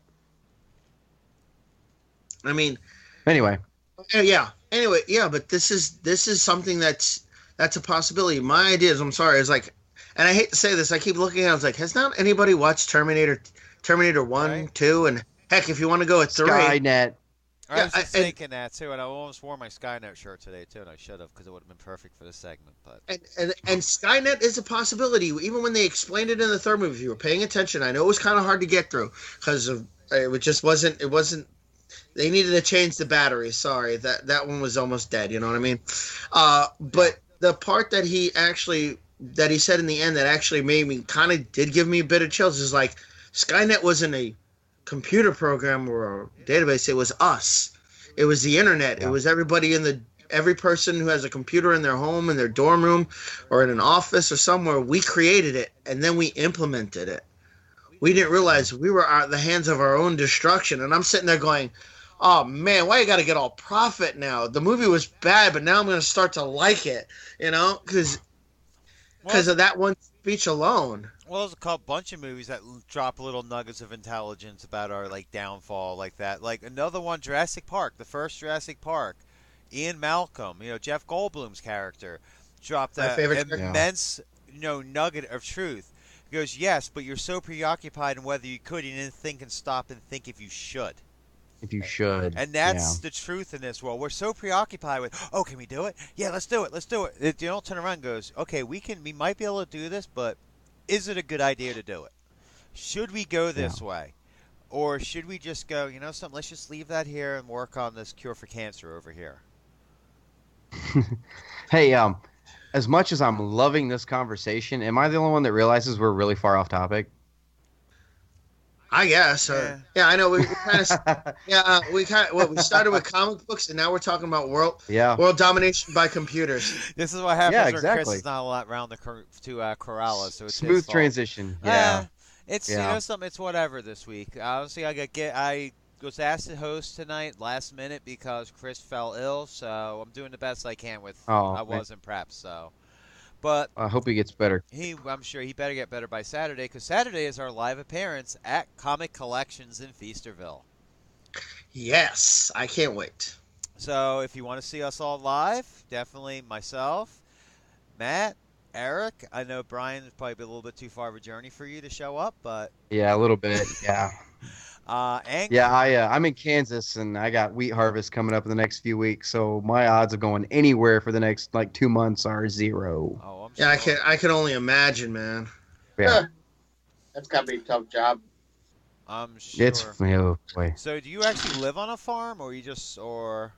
I mean, anyway. But this is something that's a possibility. My idea is, is like, and I hate to say this, I keep looking at it, I was like, has not anybody watched Terminator 1, 2, and heck, if you want to go at 3. Skynet. I was just thinking that too, and I almost wore my Skynet shirt today too, and I should have because it would have been perfect for this segment. But and Skynet is a possibility. Even when they explained it in the third movie, if you were paying attention, I know it was kind of hard to get through because it just wasn't. It wasn't. They needed to change the battery. Sorry, that one was almost dead. You know what I mean? But the part that he said in the end that actually made me did give me a bit of chills is like Skynet wasn't a computer program or a database. It was us. It was the internet. It was everybody every person who has a computer in their home, in their dorm room, or in an office or somewhere. We created it, and then we implemented it. We didn't realize we were at the hands of our own destruction. And I'm sitting there going, oh, man, why you got to get all profit now? The movie was bad, but now I'm going to start to like it, because of that one speech alone. Well, there's a bunch of movies that drop little nuggets of intelligence about our downfall like that. Like another one, Jurassic Park, the first Jurassic Park. Ian Malcolm, Jeff Goldblum's character, dropped an immense, nugget of truth. He goes, yes, but you're so preoccupied in whether you could, you didn't think and stop and think if you should. If you should. And that's the truth in this world. We're so preoccupied with, oh, can we do it? Yeah, let's do it. Let's do it. You don't turn around and goes, okay, we might be able to do this, but is it a good idea to do it? Should we go this way? Or should we just go, something, let's just leave that here and work on this cure for cancer over here? Hey, as much as I'm loving this conversation, am I the only one that realizes we're really far off topic? I guess. Yeah, I know. We kind of. We started with comic books, and now we're talking about world domination by computers. This is what happens when Chris is not a lot around to corral us. So it's smooth transition. Yeah. It's something. It's whatever this week. Honestly, I was asked to host tonight last minute because Chris fell ill, so I'm doing the best I can with. I wasn't prepped, so. But I hope he gets better. I'm sure he better get better by Saturday, because Saturday is our live appearance at Comic Collections in Feasterville. Yes, I can't wait. So if you want to see us all live, definitely myself, Matt, Eric. I know Brian is probably a little bit too far of a journey for you to show up, but yeah, a little bit. Yeah. I'm in Kansas, and I got wheat harvest coming up in the next few weeks, so my odds of going anywhere for the next 2 months are 0. Oh, I'm sorry. I can only imagine, man. Yeah, that's gotta be a tough job. I'm sure. Boy. So, do you actually live on a farm, or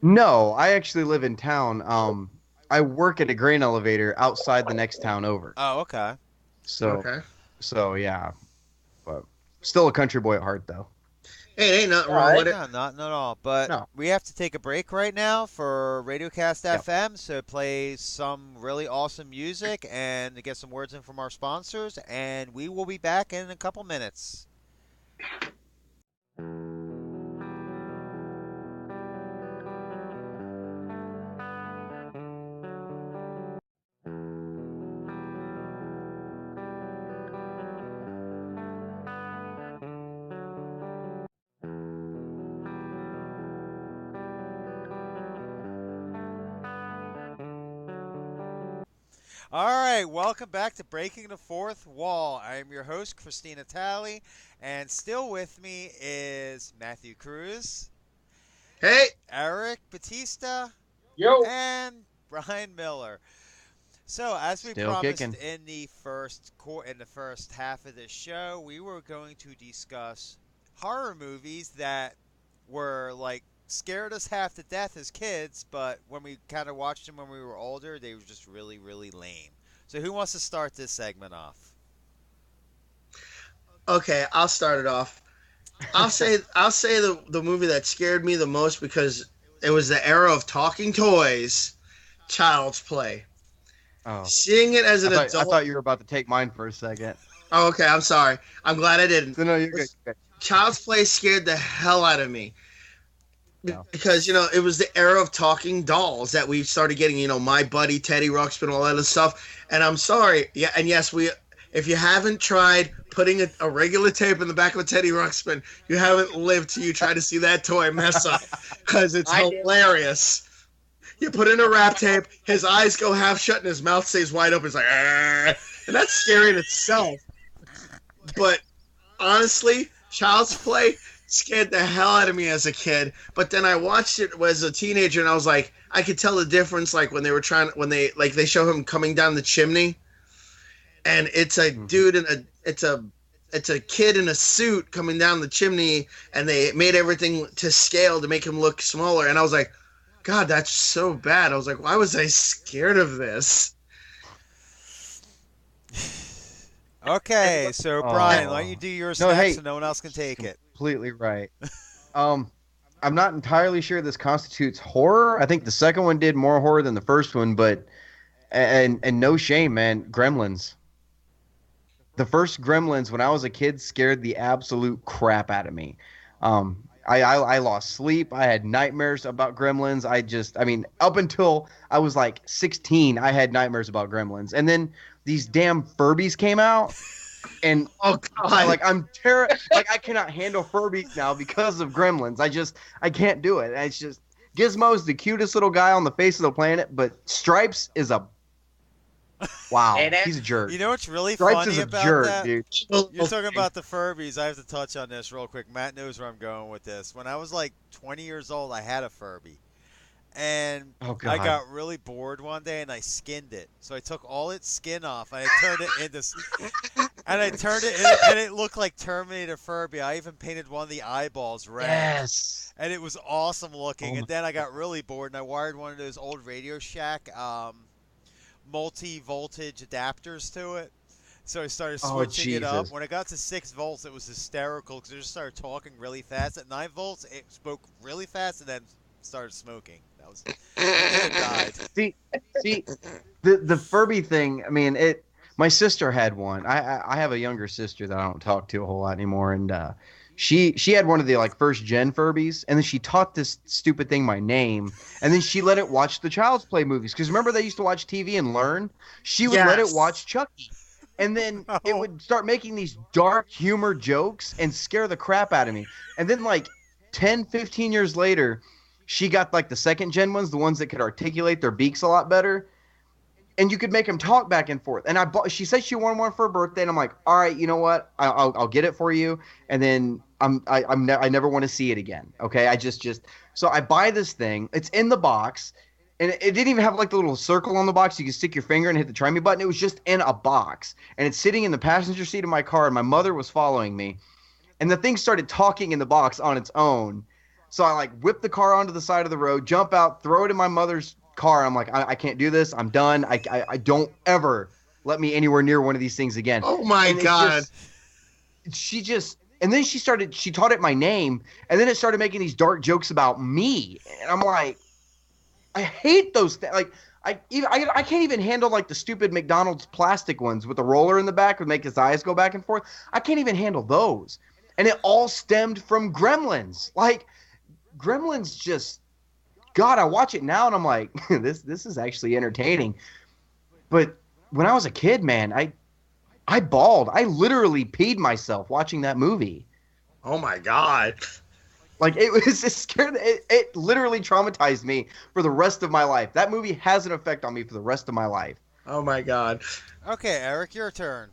No, I actually live in town. I work at a grain elevator outside the next town over. Oh, okay. So yeah, but. Still a country boy at heart, though. Hey, it ain't nothing wrong with it. No, not at all. But we have to take a break right now for Radiocast FM, so play some really awesome music and to get some words in from our sponsors, and we will be back in a couple minutes. All right, welcome back to Breaking the Fourth Wall. I am your host, Christina Tali, and still with me is Matthew Cruz. Hey. Eric Batista. Yo. And Brian Miller. So, as we still promised kicking. in the first half of this show, we were going to discuss horror movies that were scared us half to death as kids, but when we kind of watched them when we were older, they were just really, really lame. So who wants to start this segment off? Okay, I'll start it off. I'll say the movie that scared me the most because it was the era of talking toys, Child's Play. Oh. Seeing it as an adult. I thought you were about to take mine for a second. Oh, okay, I'm sorry. I'm glad I didn't. No, you're good. Child's Play scared the hell out of me. No. Because, it was the era of talking dolls that we started getting, My Buddy, Teddy Ruxpin, all that other stuff. And I'm sorry. Yeah, and yes, if you haven't tried putting a regular tape in the back of a Teddy Ruxpin, you haven't lived till you try to see that toy mess up. Because it's hilarious. You put in a wrap tape, his eyes go half shut and his mouth stays wide open. It's like, Argh! And that's scary in itself. But honestly, Child's Play scared the hell out of me as a kid, but then I watched it as a teenager and I was like, I could tell the difference when they show him coming down the chimney and it's a dude it's a kid in a suit coming down the chimney and they made everything to scale to make him look smaller, and I was like, God, that's so bad. I was like, why was I scared of this? Okay, so Brian, why don't you do yours No, next hey, so no one else can take it? completely right. Um, I'm not entirely sure this constitutes horror. I think the second one did more horror than the first one, but and no shame, man. Gremlins. The first Gremlins when I was a kid scared the absolute crap out of me. I lost sleep. I had nightmares about Gremlins. I mean, up until I was like 16, I had nightmares about Gremlins. And then these damn Furbies came out, and Oh God. like I cannot handle Furbies now because of Gremlins. I can't do it. It's just Gizmo's the cutest little guy on the face of the planet, but Stripes is a wow. Hey, He's a jerk. You know what's really Stripes funny is a about jerk, that? dude. You're talking about the Furbies. I have to touch on this real quick. Matt knows where I'm going with this. When I was like 20 years old, I had a Furby. And Oh I God. got really bored one day and I skinned it. So I took all its skin off and I turned it into and it looked like Terminator Furby. I even painted one of the eyeballs red. Yes. And it was awesome looking. Oh And then I got really bored and I wired one of those old Radio Shack multi-voltage adapters to it. So I started Oh, switching it up. Jesus. When I got to 6 volts, it was hysterical because it just started talking really fast. At 9 volts, it spoke really fast and then started smoking. That was it died. See, the Furby thing. I mean, it. My sister had one. I have a younger sister that I don't talk to a whole lot anymore, and she had one of the like first gen Furbies, and then she taught this stupid thing my name, and then she let it watch the Child's Play movies because remember they used to watch TV and learn. She would let it Yes. watch Chucky. And then it would start making these dark humor jokes and scare the crap out of me. And then like 10, 15 years later, she got like the second gen ones, the ones that could articulate their beaks a lot better. And you could make them talk back and forth. And she said she wanted one for her birthday, and I'm like, all right, you know what? I'll get it for you. And then I never want to see it again. Okay, so I buy this thing. It's in the box, and it didn't even have like the little circle on the box. You could stick your finger and hit the try me button. It was just in a box, and it's sitting in the passenger seat of my car. And my mother was following me, and the thing started talking in the box on its own. So I like whip the car onto the side of the road, jump out, throw it in my mother's car. I'm like, I can't do this. I'm done. I don't ever let me anywhere near one of these things again. Oh my And God. And then she taught it my name, and then it started making these dark jokes about me. And I'm like, I hate those things. Like, I can't even handle like the stupid McDonald's plastic ones with the roller in the back would make his eyes go back and forth. I can't even handle those. And it all stemmed from Gremlins. Like, Gremlins just, God, I watch it now and I'm like, this is actually entertaining. But when I was a kid, man, I bawled. I literally peed myself watching that movie. Oh my God. Like, it was just scared. It literally traumatized me for the rest of my life. That movie has an effect on me for the rest of my life. Oh my God. Okay, Eric, your turn.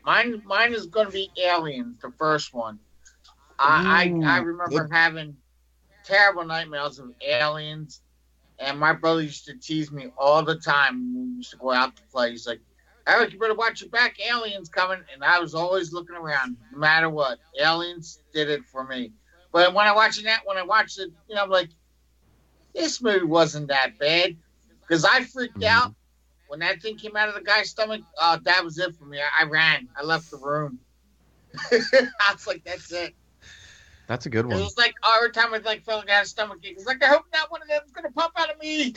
Mine is going to be Aliens, the first one. I remember good. having terrible nightmares of aliens, and my brother used to tease me all the time when we used to go out to play. He's like, Eric, you better watch your back. Aliens coming. And I was always looking around, no matter what. Aliens did it for me. But when I watched it, I'm like, this movie wasn't that bad. Because I freaked out when that thing came out of the guy's stomach. That was it for me. I ran. I left the room. I was like, that's it. That's a good It one. was like every time I felt like I had a stomach ache. It's like, I hope not one of them's going to pop out of me.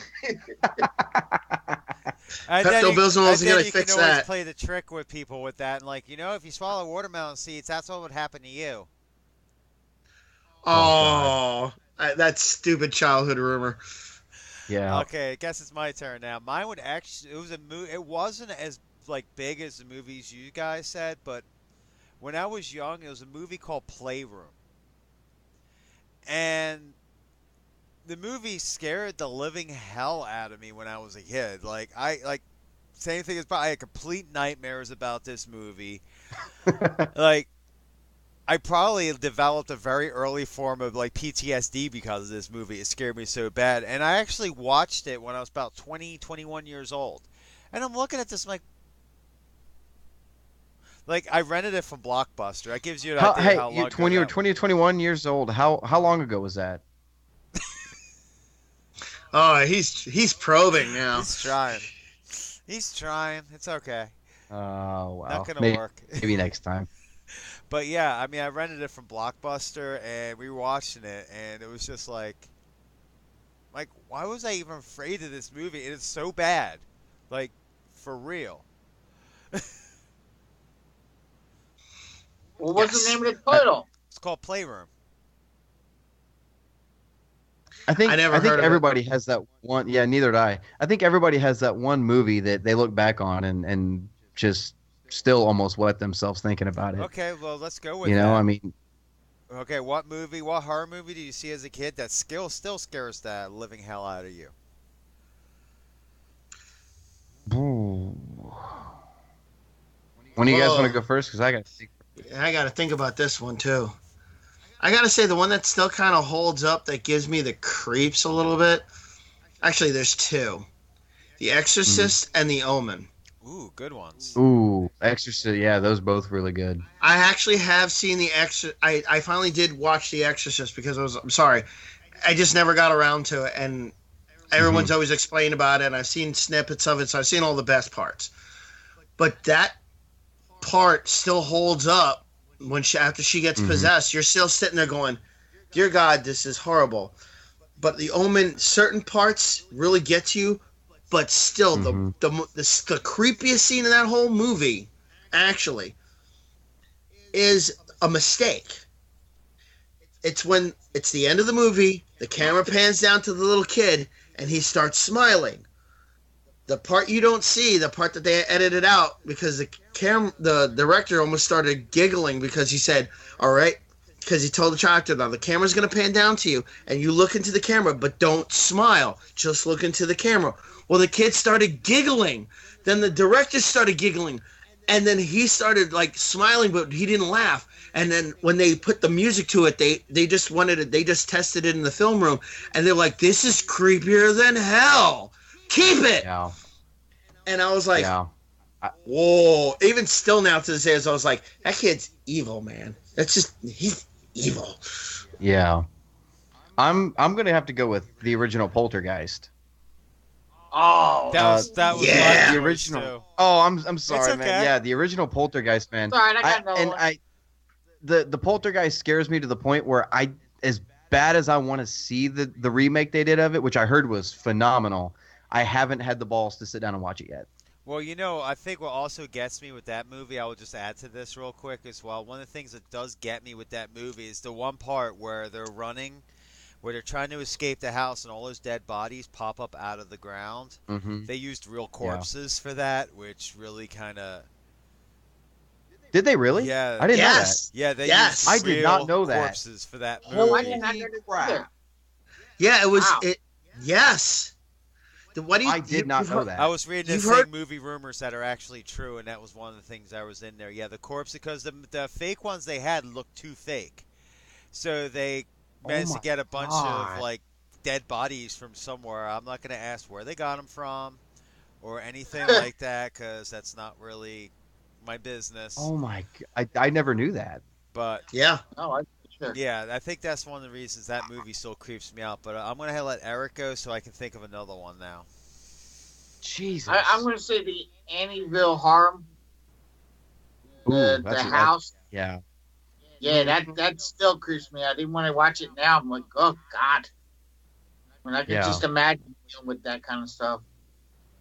And then Pepto-Bismol and isn't then gonna you fix can always that. play the trick with people with that. And like, if you swallow watermelon seeds, that's what would happen to you. Oh, that stupid childhood rumor. Yeah. Okay, I guess it's my turn now. Mine would actually, it was a movie. It wasn't as like big as the movies you guys said, but when I was young, it was a movie called Playroom. And the movie scared the living hell out of me when I was a kid. Same thing as I had complete nightmares about this movie. Like, I probably developed a very early form of like PTSD because of this movie. It scared me so bad. And I actually watched it when I was about 20, 21 years old. And I'm looking at this like I rented it from Blockbuster. That gives you an idea Hey, how long you're ago 20 or that was. 20 or 21 years old. How long ago was that? Oh, he's probing now. He's trying. He's trying. It's okay. Oh Not well, gonna maybe work. next time. But yeah, I mean, I rented it from Blockbuster, and we were watching it, and it was just like, why was I even afraid of this movie? It is so bad, like, for real. Well, what's the Yes. name of the I, title? It's called Playroom. I I never think heard of it. everybody has that one. Yeah, neither did I. I think everybody has that one movie that they look back on and just still almost wet themselves thinking about it. Okay, well, let's go with You know, I that. mean, Okay, what horror movie did you see as a kid that still scares the living hell out of you? ooh. When do you guys want to Oh, go first? Because I got. I got to think about this one too. I got to say the one that still kind of holds up that gives me the creeps a little bit. Actually, there's two: The Mm. Exorcist and The Omen. Ooh, good ones. Ooh, Exorcist. Yeah, those both really good. I actually have seen The Exorcist. I finally did watch The Exorcist because I'm sorry, I just never got around to it, and Hmm. everyone's always explained about it. And I've seen snippets of it, so I've seen all the best parts. But that part still holds up when after she gets Hmm. possessed. You're still sitting there going, "Dear God, this is horrible." But The Omen, certain parts really get to you, but still, Hmm. the creepiest scene in that whole movie, actually, is a mistake. It's when it's the end of the movie, the camera pans down to the little kid, and he starts smiling. The part you don't see, the part that they edited out, because the director almost started giggling because he said, "All right," because he told the child, "Now the camera's going to pan down to you, and you look into the camera, but don't smile. Just look into the camera." Well, the kid started giggling. Then the director started giggling, and then he started like smiling, but he didn't laugh. And then when they put the music to it, they just wanted it. They just tested it in the film room, and they're like, "This is creepier than hell. Keep it." Yeah, And I was like, yeah, I, whoa. Even still now to this day, I was like, that kid's evil, man. That's just, he's evil. yeah. I'm gonna have to go with the original Poltergeist. Oh, That Uh, was that was my Yeah. the choice original. too. Oh, I'm It's sorry, man. okay. Yeah, the original Poltergeist, man. sorry, I I got another and one. I the Poltergeist scares me to the point where I, as bad as I want to see the remake they did of it, which I heard was phenomenal, I haven't had the balls to sit down and watch it yet. Well, I think what also gets me with that movie, I will just add to this real quick as well. One of the things that does get me with that movie is the one part where they're running, where they're trying to escape the house and all those dead bodies pop up out of the ground. Hmm. They used real Yeah. corpses for that, which really kind of, Did they really? yeah, I didn't know that. Yes. yeah, they used I Yes. did not real know that. corpses for that Oh, I movie. did not know Holy that either. crap! Yeah, it was, Wow. yes. What do I did not know I that. was reading the You've same heard, movie rumors that are actually true, and that was one of the things that was in there. Yeah, the corpse, because the fake ones they had looked too fake, so they Oh managed to my get a bunch of god! like dead bodies from somewhere. I'm not gonna ask where they got them from or anything like that, because that's not really my business. Oh my! I never knew that. But yeah. Oh, I sure. yeah, I think that's one of the reasons that movie still creeps me out. But I'm gonna let Eric go so I can think of another one now. I'm Jesus. going to say the Annieville Harm, Ooh, the that's house. yeah. Yeah, that still creeps me out. Even when I watch it now, I'm like, oh God. I mean, I could Yeah. just imagine dealing with that kind of stuff.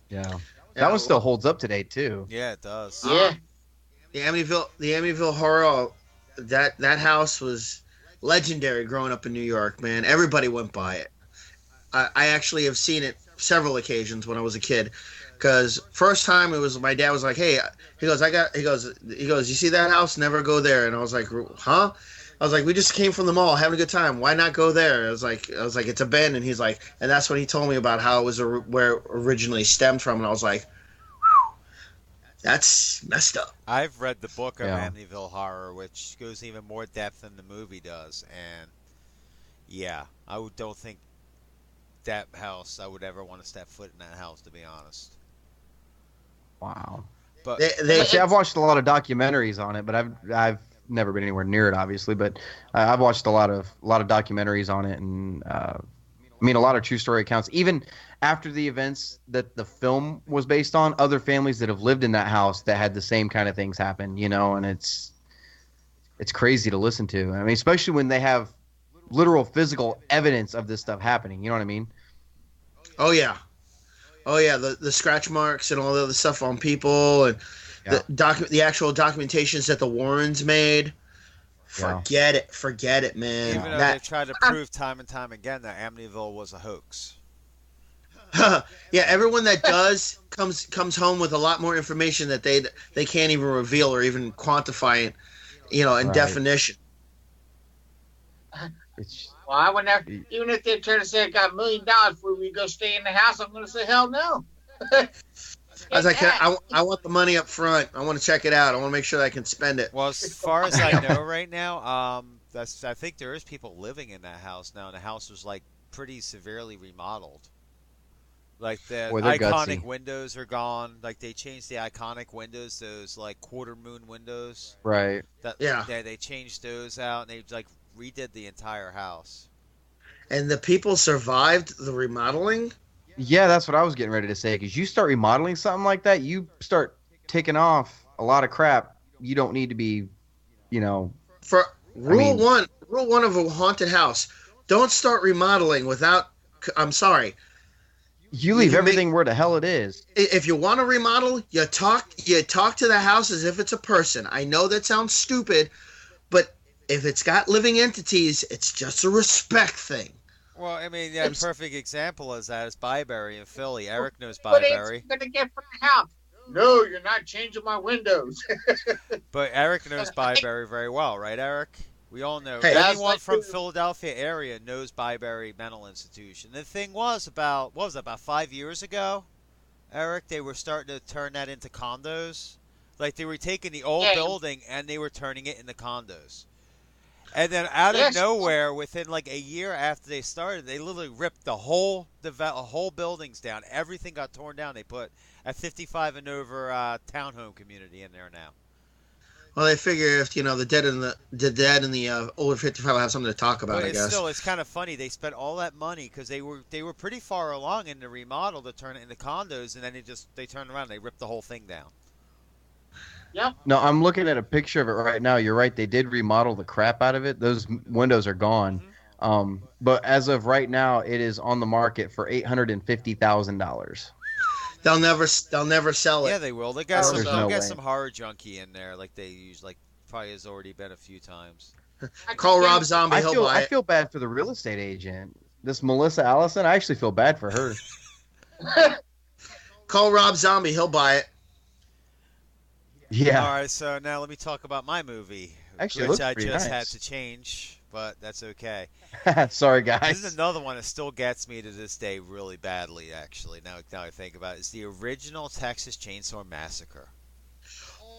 Yeah. That Yeah. one still holds up today too. Yeah, it does. Yeah. The Amityville Horror, that house was legendary growing up in New York, man. Everybody went by it. I actually have seen it several occasions when I was a kid. Because first time it was my dad was like, "Hey," he goes, "You see that house? Never go there." And I was like, "Huh?" I was like, "We just came from the mall, having a good time. Why not go there?" I was like, "It's abandoned." He's like, and that's when he told me about how it was where it originally stemmed from, and I was like, "That's messed up." I've read the book of Yeah. Amityville Horror, which goes even more depth than the movie does, and yeah, don't think that house. I would ever want to step foot in that house, to be honest. Wow. But They See, I've watched a lot of documentaries on it, but I've never been anywhere near it, obviously. But I've watched a lot of documentaries on it, and I mean, a lot of true story accounts. Even after the events that the film was based on, other families that have lived in that house that had the same kind of things happen, and it's crazy to listen to. I mean, especially when they have literal physical evidence of this stuff happening. You know what I mean? Oh yeah, oh yeah. The scratch marks and all the other stuff on people and Yeah. the actual documentations that the Warrens made. Yeah. Forget it, man. Even though That they've tried to prove time and time again that Amityville was a hoax. yeah, everyone that does comes home with a lot more information that they can't even reveal or even quantify it, in Right. definition. It's Well, I would never, even if they try to say I got $1,000,000 for we go stay in the house, I'm going to say hell no. I was like, I want the money up front. I want to check it out. I want to make sure that I can spend it. Well, as far as I know right now, I think there is people living in that house now, and the house was like pretty severely remodeled. Like the Boy, they're iconic gutsy. windows are gone. Like they changed the iconic windows, those like quarter moon windows. right. Yeah. They changed those out, and they like redid the entire house. And the people survived the remodeling. Yeah, that's what I was getting ready to say. Because you start remodeling something like that, you start taking off a lot of crap. You don't need to be, For mean- rule one of a haunted house: don't start remodeling without. I'm sorry. you leave You everything where the hell it is. If you want to remodel, you talk to the house as if it's a person. I know that sounds stupid, but if it's got living entities, it's just a respect thing. Well, I mean, yeah, perfect example is that is Byberry in Philly. Eric knows What else Byberry, you going to get from the house? No, you're not changing my windows. but Eric knows Byberry very well, right, Eric? We all know. Hey, that's Anyone like from you. Philadelphia area knows Byberry Mental Institution. The thing was about, what was it, about 5 years ago, Eric? They were starting to turn that into condos. Like they were taking the old Yeah. building and they were turning it into condos. And then out of Yes. nowhere, within like a year after they started, they literally ripped the whole buildings down. Everything got torn down. They put a 55 and over townhome community in there now. Well, they figure if the dead and the over 55 will have something to talk about. But I it's guess. still, it's kind of funny. They spent all that money because they were pretty far along in the remodel to turn it into condos, and then they turned around, and they ripped the whole thing down. No, I'm looking at a picture of it right now. You're right. They did remodel the crap out of it. Those windows are gone. But as of right now, it is on the market for $850,000. They'll never sell it. Yeah, they will. They got some. There's They'll no get way. some horror junkie in there, like they use, like probably has already been a few times. Call Rob Zombie. I He'll feel buy I it. feel bad for the real estate agent. This Melissa Allison, I actually feel bad for her. Call Rob Zombie. He'll buy it. Yeah. All right, so now let me talk about my movie, Actually, it which looks I pretty just nice. had to change, but that's okay. Sorry, This guys. is another one that still gets me to this day really badly, actually. Now I think about it. It's the original Texas Chainsaw Massacre.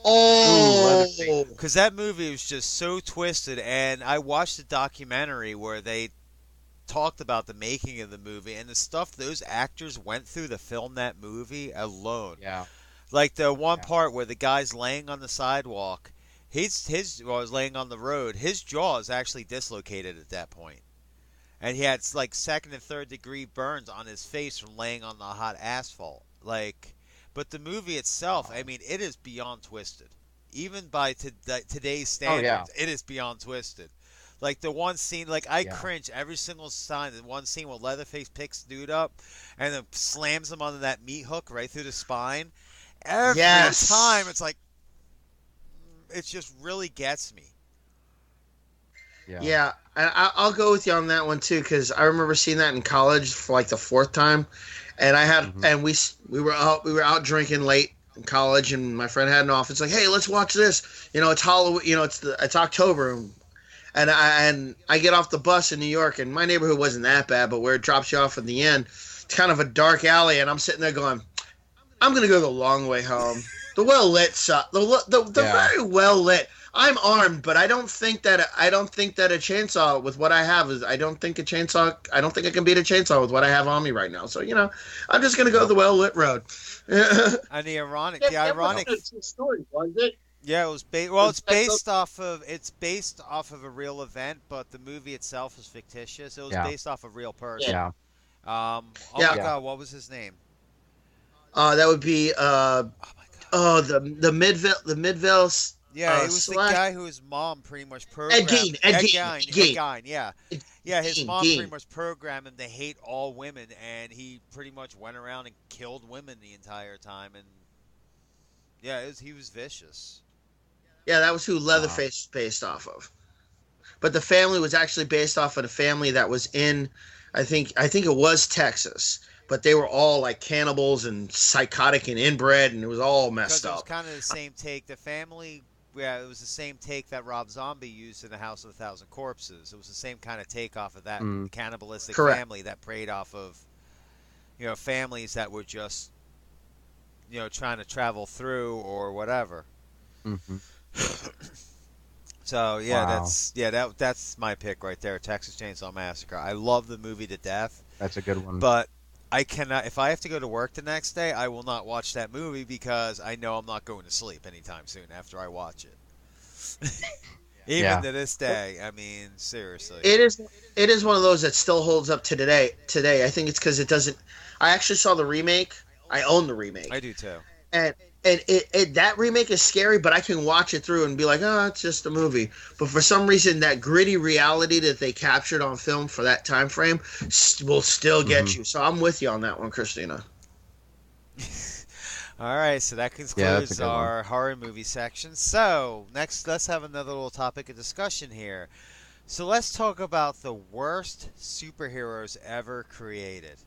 Oh, Because that movie was just so twisted, and I watched a documentary where they talked about the making of the movie and the stuff those actors went through to film that movie alone. Yeah. Like the one Yeah. part where the guy's laying on the sidewalk, his was laying on the road. His jaw is actually dislocated at that point, and he had like second and third degree burns on his face from laying on the hot asphalt. Like, but the movie itself, I mean, it is beyond twisted. Even by today's standards, it is beyond twisted. Like the one scene, like I cringe every single time. The one scene where Leatherface picks dude up and then slams him onto that meat hook right through the spine. Every Yes. time, it's like it just really gets me. yeah. And I'll go with you on that one too, because I remember seeing that in college for like the fourth time, and I had and we were out drinking late in college, and my friend had an office like, hey, let's watch this. It's Halloween. It's October. And I get off the bus in New York, and my neighborhood wasn't that bad, but where it drops you off at the end, it's kind of a dark alley, and I'm sitting there going, I'm gonna go the long way home. The well lit, the very well lit. I'm armed, but I don't think that a chainsaw with what I have is. I don't think I can beat a chainsaw with what I have on me right now. So I'm just gonna go the well lit road. And the ironic story, was it? Yeah, it was it's based off of a real event, but the movie itself is fictitious. It was based off a real person. Yeah. Oh Yeah, my God, what was his name? that would be Oh my God. the Midvale Yeah, it was the slash guy whose mom pretty much Ed programmed Gein, Ed Ed Gein, Gein. Ed Ed Gein, Gein, yeah, Ed yeah. His Gein, mom pretty Gein. much programmed him to hate all women, and he pretty much went around and killed women the entire time. And yeah, he was vicious. Yeah, that was who Wow. Leatherface was based off of. But the family was actually based off of a family that was in, I think it was Texas, but they were all like cannibals and psychotic and inbred, and it was all Because messed it was up. kind of the same take. The family, yeah, it was the same take that Rob Zombie used in The House of a Thousand Corpses. It was the same kind of take off of that Mm, cannibalistic Correct. family that preyed off of, families that were just, trying to travel through or whatever. hmm So yeah, Wow. that's my pick right there, Texas Chainsaw Massacre. I love the movie to death, That's a good one. but I cannot. If I have to go to work the next day, I will not watch that movie because I know I'm not going to sleep anytime soon after I watch it. Even Yeah. to this day, I mean, seriously. It is one of those that still holds up to today. Today, I think it's because it doesn't. I actually saw the remake. I own the I remake, do too. and that remake is scary, but I can watch it through and be like, oh, it's just a movie. But for some reason, that gritty reality that they captured on film for that time frame will still hmm get you. So I'm with you on that one, Christina. All right, so that Yeah, that's a concludes good one. our horror movie section. So next, let's have another little topic of discussion here. So let's talk about the worst superheroes ever created.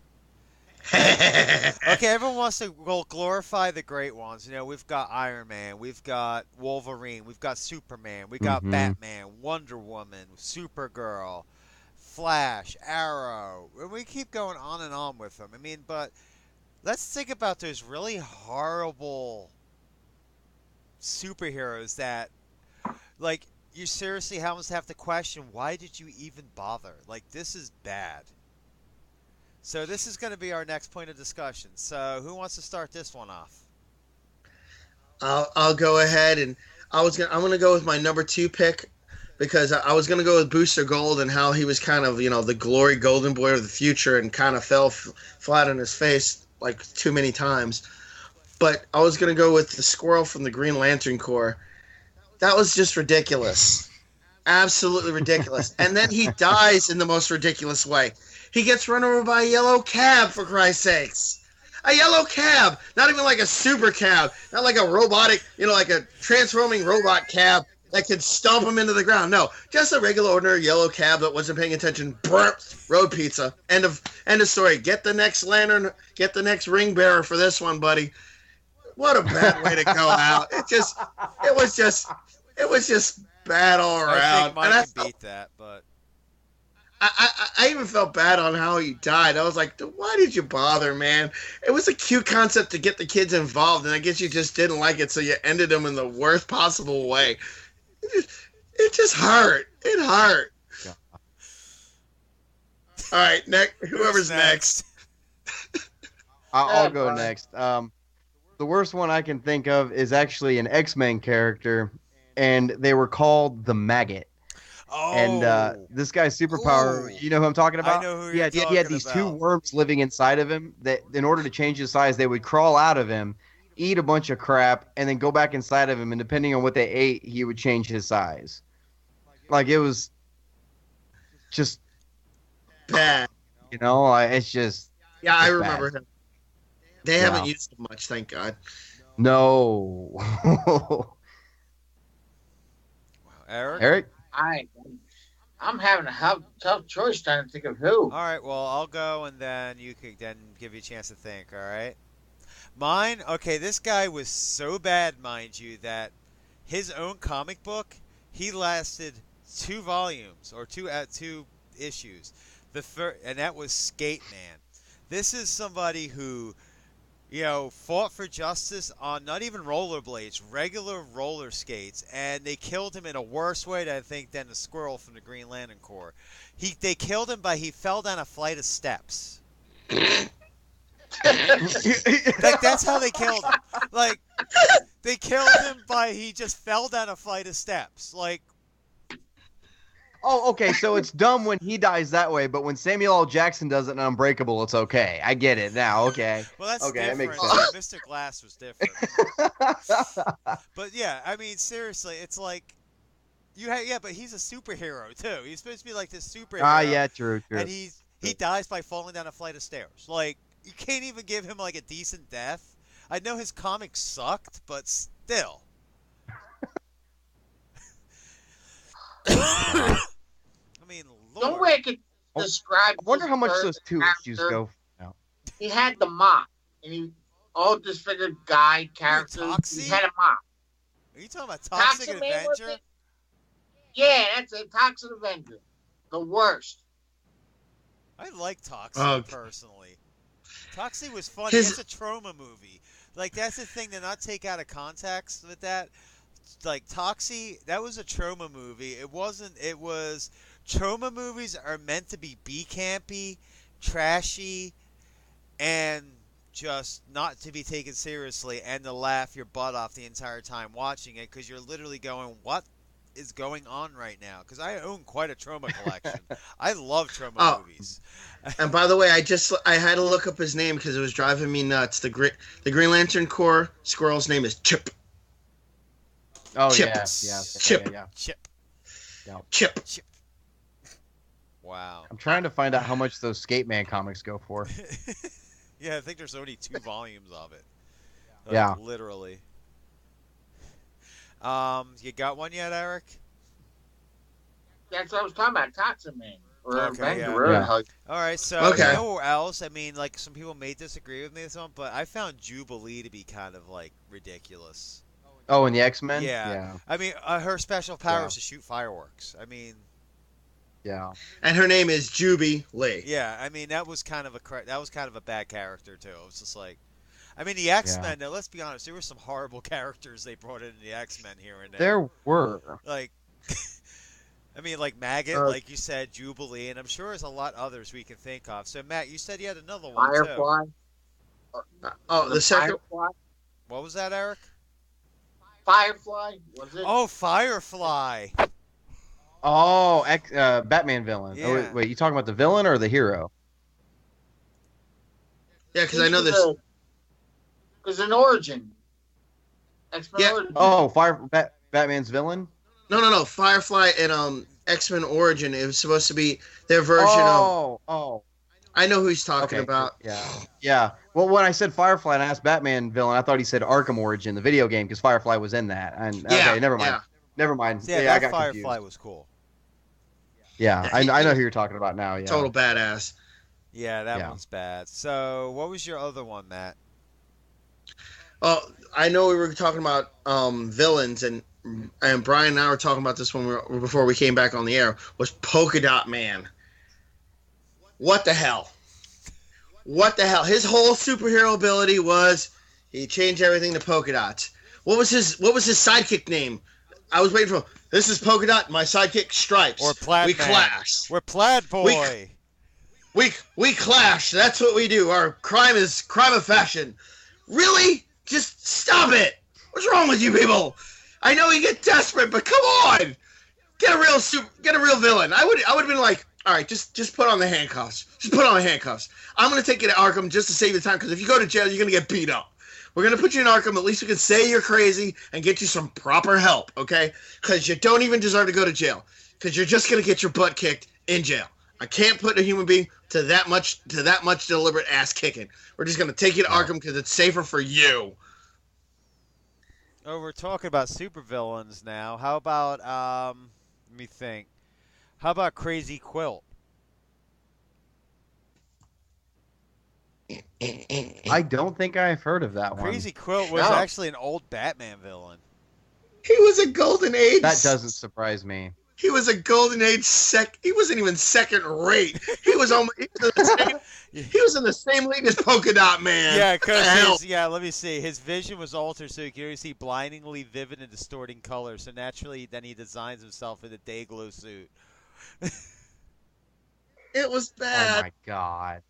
Okay, everyone wants to glorify the great ones. We've got Iron Man, we've got Wolverine, we've got Superman, we got hmm Batman, Wonder Woman, Supergirl, Flash, Arrow, and we keep going on and on with them. I mean, but let's think about those really horrible superheroes that, like, you seriously almost have to question, why did you even bother? Like, this is bad. So this is going to be our next point of discussion. So who wants to start this one off? I'll go ahead, and I'm gonna go with my number two pick because I was gonna go with Booster Gold and how he was kind of the glory golden boy of the future and kind of fell flat on his face like too many times. But I was gonna go with the squirrel from the Green Lantern Corps. That was just ridiculous, absolutely ridiculous. And then he dies in the most ridiculous way. He gets run over by a yellow cab, for Christ's sakes. A yellow cab, not even like a super cab, not like a robotic, like a transforming robot cab that could stomp him into the ground. No, just a regular ordinary yellow cab that wasn't paying attention. Burp, road pizza. End of story. Get the next lantern, get the next ring bearer for this one, buddy. What a bad way to go out. It was just bad all I around. think mine And I can felt beat that, but I even felt bad on how he died. I was like, why did you bother, man? It was a cute concept to get the kids involved, and I guess you just didn't like it, so you ended them in the worst possible way. It just hurt. It hurt. Yeah. All right, next, who's whoever's next. I'll go Brian. next. The worst one I can think of is actually an X-Men character, and they were called the Maggot. And oh, this guy's superpower, ooh, you know who I'm talking I about? know who He you're had, he had talking these two about. worms living inside of him that, in order to change his size, they would crawl out of him, eat a bunch of crap, and then go back inside of him. And depending on what they ate, he would change his size. Like, it was just, Bad. it's just, Yeah, I it's remember bad. him. They haven't Yeah. used him much, thank God. No. Eric? Eric? I I'm having a tough choice trying to think of who. All right, well, I'll go and then you could then give you a chance to think, all right? Mine, okay, this guy was so bad, mind you, that his own comic book, he lasted 2 volumes or two issues. And that was Skate Man. This is somebody who, fought for justice on not even rollerblades, regular roller skates, and they killed him in a worse way, I think, than the squirrel from the Green Lantern Corps. They killed him by he fell down a flight of steps. Like, that's how they killed him. Like, they killed him by he just fell down a flight of steps. Like, Oh, okay. So it's dumb when he dies that way, but when Samuel L. Jackson does it in Unbreakable, it's okay. I get it now. Okay. Well, that's Okay, that makes different. sense. Mr. Glass was different. But yeah, I mean, seriously, it's like but he's a superhero too. He's supposed to be like this superhero, Yeah, true, and true. he dies by falling down a flight of stairs. Like you can't even give him like a decent death. I know his comics sucked, but still. I mean, The only Lord. way I could I describe wonder this how much third those two issues character, go for now. he had the mop, and he all disfigured guy character. Toxie? He had a mop. Are you talking about Toxic Toxin Man was Avenger? it? Yeah, that's a Toxin Avenger. The worst. I like Toxic Oh. personally. Toxic was funny. His- It's a trauma movie. Like that's the thing to not take out of context with that. Like Toxie, that was a trauma movie. It wasn't. It was trauma movies are meant to be B campy, trashy, and just not to be taken seriously and to laugh your butt off the entire time watching it because you're literally going, "What is going on right now?" Because I own quite a trauma collection. I love trauma Oh. movies. And by the way, I had to look up his name because it was driving me nuts. The Green Lantern Corps squirrel's name is Chip. Oh Chip. yeah. Chip. Yeah. Chip. Chip. Chip. Wow. I'm trying to find out how much those Skate Man comics go for. Yeah, I think there's only 2 volumes of it. Like, Yeah. Literally. You got one yet, Eric? That's what I was talking about. Toxin Man or Okay, Avenger. yeah. Whatever the Yeah. hell. All right, so Okay. you know where else? I mean, like some people may disagree with me with some, but I found Jubilee to be kind of like ridiculous. Oh, and the X-Men? Yeah. I mean, her special power is to shoot fireworks. I mean, Yeah. And her name is Juby Lee. yeah. I mean, that was kind of a bad character too. It was just like, I mean, the X-Men. Now, let's be honest. There were some horrible characters they brought in the X-Men here and there. There were. Like, I mean, like Maggot, like you said, Jubilee, and I'm sure there's a lot others we can think of. So, Matt, you said you had another one too. Firefly. Oh, the second. Firefly. What was that, Eric? Firefly. Was it? Oh, Firefly. Oh, Batman villain. Yeah. Oh, wait, you talking about the villain or the hero? Yeah, because I know this. Because in Origin. X-Men Yeah. Origin. Oh, Batman's villain? No. Firefly and X-Men Origin. It was supposed to be their version of. Oh. I know who he's talking Okay. about. Yeah. Well, when I said Firefly and I asked Batman villain, I thought he said Arkham Origin, the video game, because Firefly was in that. And Yeah. okay, never mind. Yeah. Never mind. Yeah, I that got Firefly confused. was cool. Yeah, I know who you're talking about now. Yeah. Total badass. Yeah, that Yeah. one's bad. So, what was your other one, Matt? Oh, I know we were talking about villains, and Brian and I were talking about this before we came back on the air. Was Polka Dot Man? What the hell? What the hell? His whole superhero ability was he changed everything to polka dots. What was his sidekick name? I was waiting for. This is Polka Dot. My sidekick Stripes. Or Plaid We Man. clash. We're Plaid Boy. We clash. That's what we do. Our crime is crime of fashion. Really? Just stop it. What's wrong with you people? I know you get desperate, but come on. Get a real villain. I would have been like, all right, just put on the handcuffs. Just put on the handcuffs. I'm gonna take you to Arkham just to save you time, because if you go to jail, you're gonna get beat up. We're gonna put you in Arkham. At least we can say you're crazy and get you some proper help, okay? Because you don't even deserve to go to jail. Because you're just gonna get your butt kicked in jail. I can't put a human being to that much deliberate ass kicking. We're just gonna take you to Arkham because it's safer for you. Oh, we're talking about supervillains now. How about let me think. How about Crazy Quilt? I don't think I've heard of that one. Crazy Quilt was No. actually an old Batman villain. He was a golden age. That doesn't surprise me. He was a golden age He wasn't even second rate. He was almost. He was in the same league as Polka Dot Man. Yeah, What the hell? because let me see. His vision was altered so he could only see blindingly vivid and distorting colors. So naturally, then he designs himself in a day glow suit. It was Oh bad. my god.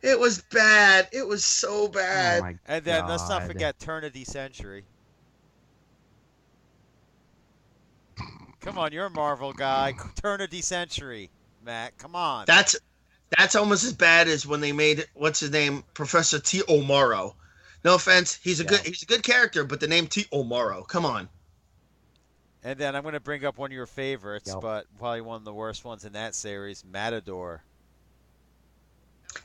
It was bad. It was so Oh bad. my And then let's not God. forget Turn of the Century. Come on, you're a Marvel guy. Turn of the century, Matt. Come on. That's almost as bad as when they made what's his name, Professor T. O'Morrow. No offense, he's a good character, but the name T. O'Morrow, come on. And then I'm going to bring up one of your favorites, Yep. but probably one of the worst ones in that series, Matador.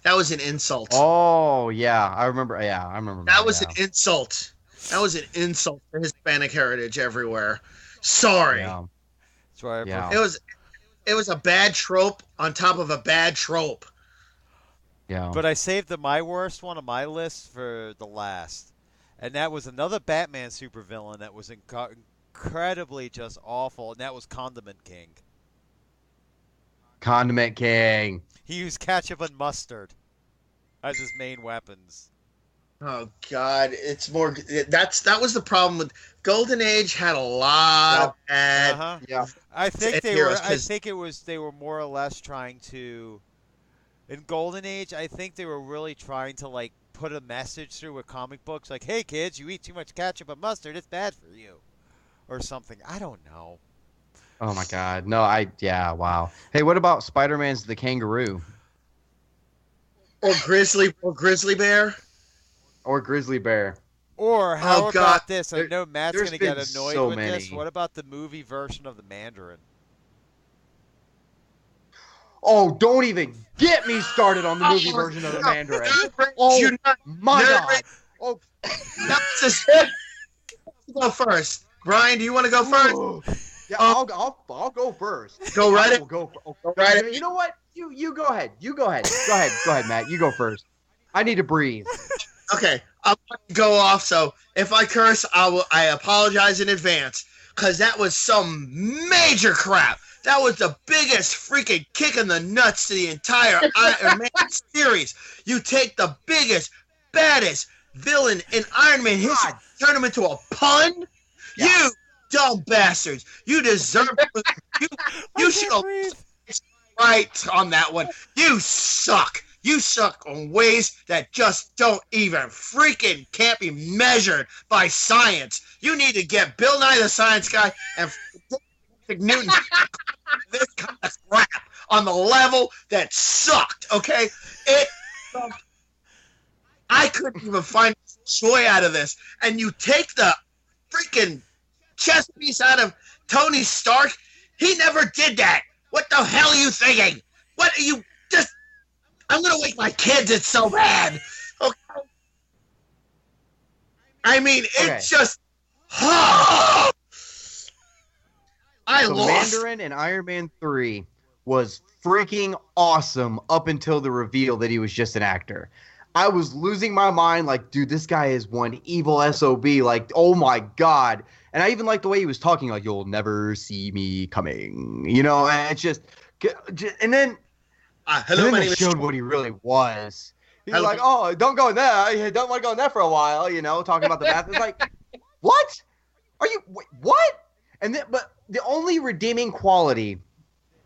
That was an insult. Oh yeah, I remember. Yeah, I remember. That was an insult. That was an insult to Hispanic heritage everywhere. Sorry. Yeah. That's why I Yeah. It was a bad trope on top of a bad trope. Yeah. But I saved my worst one on my list for the last. And that was another Batman supervillain that was incredibly just awful, and that was Condiment King. Condiment King. He used ketchup and mustard as his main weapons. Oh God, it's more. That was the problem with Golden Age. Had a lot of bad. Uh-huh. Yeah. I think they heroes, were. I 'cause- think they were more or less trying to. In Golden Age, I think they were really trying to like put a message through with comic books, like, "Hey kids, you eat too much ketchup and mustard, it's bad for you," or something. I don't know. Oh my God. No, wow. Hey, what about Spider-Man's the Kangaroo Or grizzly bear. or Grizzly Bear? Or how Oh, God. about this? I There- know Matt's there's going to get been annoyed so with this. many. What about the movie version of the Mandarin? Oh, don't even get me started on the movie version of the Mandarin. Oh, Oh my Nerd God. rage. Oh, Go first. Brian, do you want to go first? yeah, I'll go first. Go right I it. will go. Right it. You know what? You go ahead. You go ahead. Go ahead, Matt. You go first. I need to breathe. Okay, I'm going to go off. So if I curse, I apologize in advance because that was some major crap. That was the biggest freaking kick in the nuts to the entire Iron Man series. You take the biggest, baddest villain in Iron Man history, turn him into a pun. Yeah. You dumb bastards! You deserve. You should have right on that one. You suck. You suck on ways that just don't even freaking can't be measured by science. You need to get Bill Nye the Science Guy and Newton this kind of crap on the level that sucked. Okay, it. I couldn't even find joy out of this, and you take the freaking chest piece out of Tony Stark. He never did that. What the hell are you thinking? What are you just? I'm gonna wake my kids. It's so bad. Okay. I mean, it's just. I So lost. Mandarin in Iron Man 3 was freaking awesome up until the reveal that he was just an actor. I was losing my mind like, dude, this guy is one evil SOB. Like, oh my God. And I even liked the way he was talking, like, you'll never see me coming. You know, and it's just and then, Hello, my they name is. showed what he really was. He's Hello. like, oh, don't go in there. I don't want to go in there for a while, you know, talking about the bath. It's like, what? Are you, what? And then, but the only redeeming quality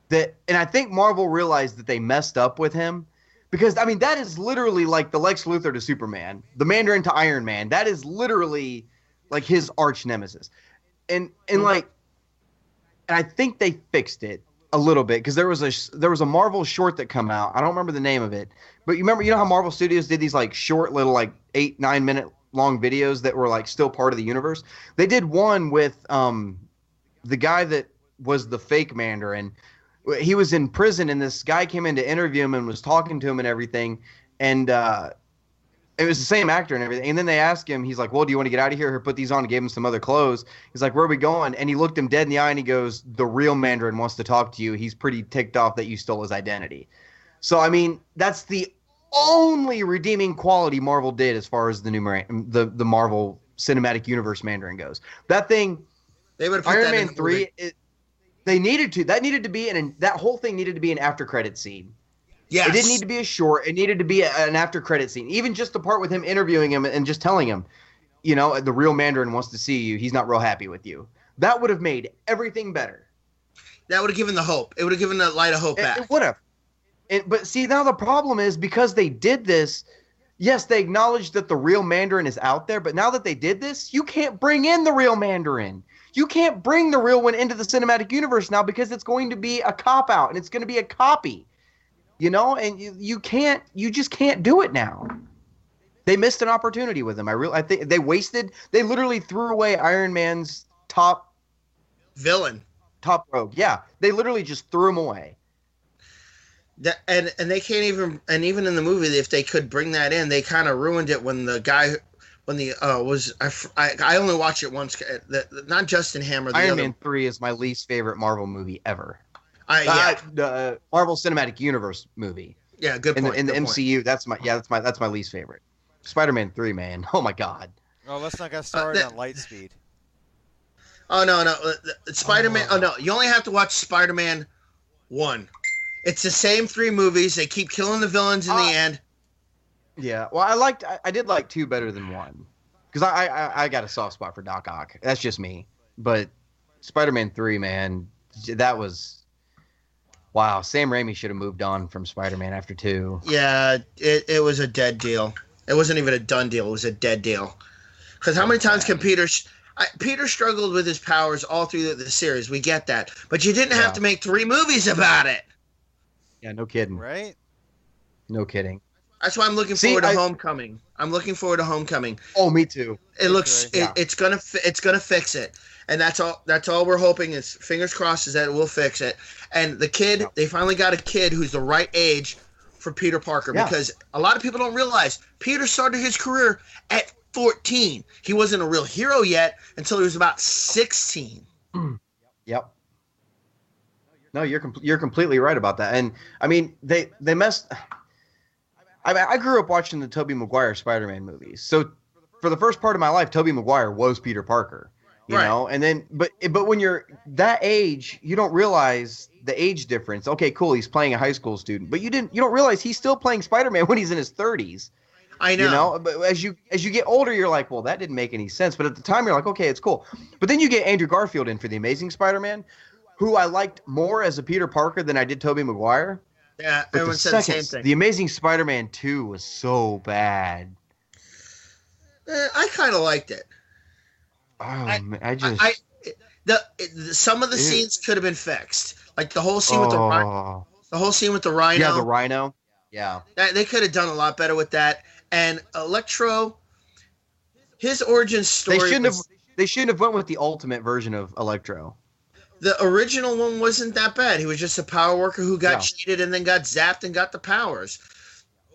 that, and I think Marvel realized that they messed up with him, because, I mean, that is literally like the Lex Luthor to Superman, the Mandarin to Iron Man. That is literally like his arch nemesis. And like, and I think they fixed it a little bit, because there was a Marvel short that come out. I don't remember the name of it, but you know how Marvel Studios did these like short little like 8-9 minute long videos that were like still part of the universe? They did one with the guy that was the fake Mandarin. He was in prison, and this guy came in to interview him and was talking to him and everything. And it was the same actor and everything. And then they asked him, he's like, well, do you want to get out of here? Or put these on, and gave him some other clothes. He's like, where are we going? And he looked him dead in the eye and he goes, the real Mandarin wants to talk to you. He's pretty ticked off that you stole his identity. So, I mean, that's the only redeeming quality Marvel did as far as the Marvel Cinematic Universe Mandarin goes. That thing, They would have put Iron that Man in the 3, movie. that whole thing needed to be an after credit scene. Yes. It didn't need to be a short. It needed to be an after credit scene. Even just the part with him interviewing him and just telling him, you know, the real Mandarin wants to see you. He's not real happy with you. That would have made everything better. That would have given the hope. It would have given the light of hope back. It would have. But see, now the problem is, because they did this, yes, they acknowledged that the real Mandarin is out there, but now that they did this, you can't bring in the real Mandarin. You can't bring the real one into the cinematic universe now because it's going to be a cop out and it's going to be a copy, and you just can't do it now. They missed an opportunity with him. I think they literally threw away Iron Man's top villain. Top rogue. Yeah. They literally just threw him away. And they can't even, and even in the movie, if they could bring that in, they kind of ruined it when the guy, I only watched it once, not Justin Hammer. Iron Man 3 is my least favorite Marvel movie ever. The Marvel Cinematic Universe movie. Yeah, good point. In the MCU, that's my least favorite. Spider-Man 3, man. Oh my God. Oh, let's not get started on Lightspeed. Oh no, Spider-Man. Oh no, you only have to watch Spider-Man 1. It's the same 3 movies. They keep killing the villains in the end. Yeah, well, I did like 2 better than 1 because I got a soft spot for Doc Ock. That's just me. But Spider-Man 3, man, that was wow. Sam Raimi should have moved on from Spider-Man after 2. Yeah, it was a dead deal. It wasn't even a done deal. It was a dead deal. Because how many times can Peter struggled with his powers all through the series. We get that, but you didn't have to make 3 movies about it. Yeah, no kidding. Right? No kidding. That's why I'm looking forward to Homecoming. I'm looking forward to Homecoming. Oh, me too. It's gonna fix it, and that's all we're hoping is, fingers crossed, is that it will fix it. And the kid, they finally got a kid who's the right age for Peter Parker, because a lot of people don't realize Peter started his career at 14. He wasn't a real hero yet until he was about 16. Yep. No, you're completely right about that. And I mean, they messed. I grew up watching the Tobey Maguire Spider-Man movies. So for the first part of my life, Tobey Maguire was Peter Parker, you know? And then, but when you're that age, you don't realize the age difference. Okay, cool. He's playing a high school student, but you don't realize he's still playing Spider-Man when he's in his 30s. I know. But as you get older, you're like, well, that didn't make any sense. But at the time, you're like, okay, it's cool. But then you get Andrew Garfield in for the Amazing Spider-Man, who I liked more as a Peter Parker than I did Tobey Maguire. Yeah, but everyone said the same thing. The Amazing Spider-Man 2 was so bad. I kind of liked it. Some of the scenes could have been fixed, like the whole scene with the rhino. The whole scene with the rhino. Yeah, the rhino. Yeah, they could have done a lot better with that. And Electro, his origin story. They shouldn't have went with the ultimate version of Electro. The original one wasn't that bad. He was just a power worker who got cheated and then got zapped and got the powers.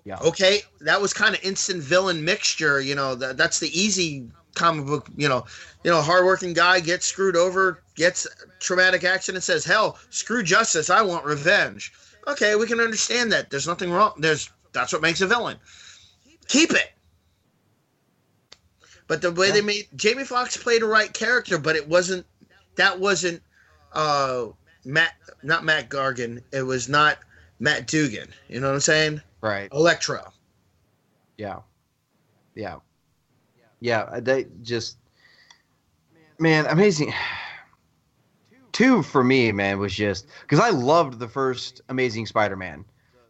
Yeah. Okay, that was kind of instant villain mixture. That's the easy comic book. Hardworking guy gets screwed over, gets traumatic accident, says, "Hell, screw justice. I want revenge." Okay, we can understand that. There's nothing wrong. That's what makes a villain. Keep it. But the way they made Jamie Foxx played the right character, but that wasn't not Matt Gargan. It was not Matt Dugan. You know what I'm saying? Right. Electro. Yeah. They just, man, amazing. 2 for me, man, was just because I loved the first Amazing Spider-Man,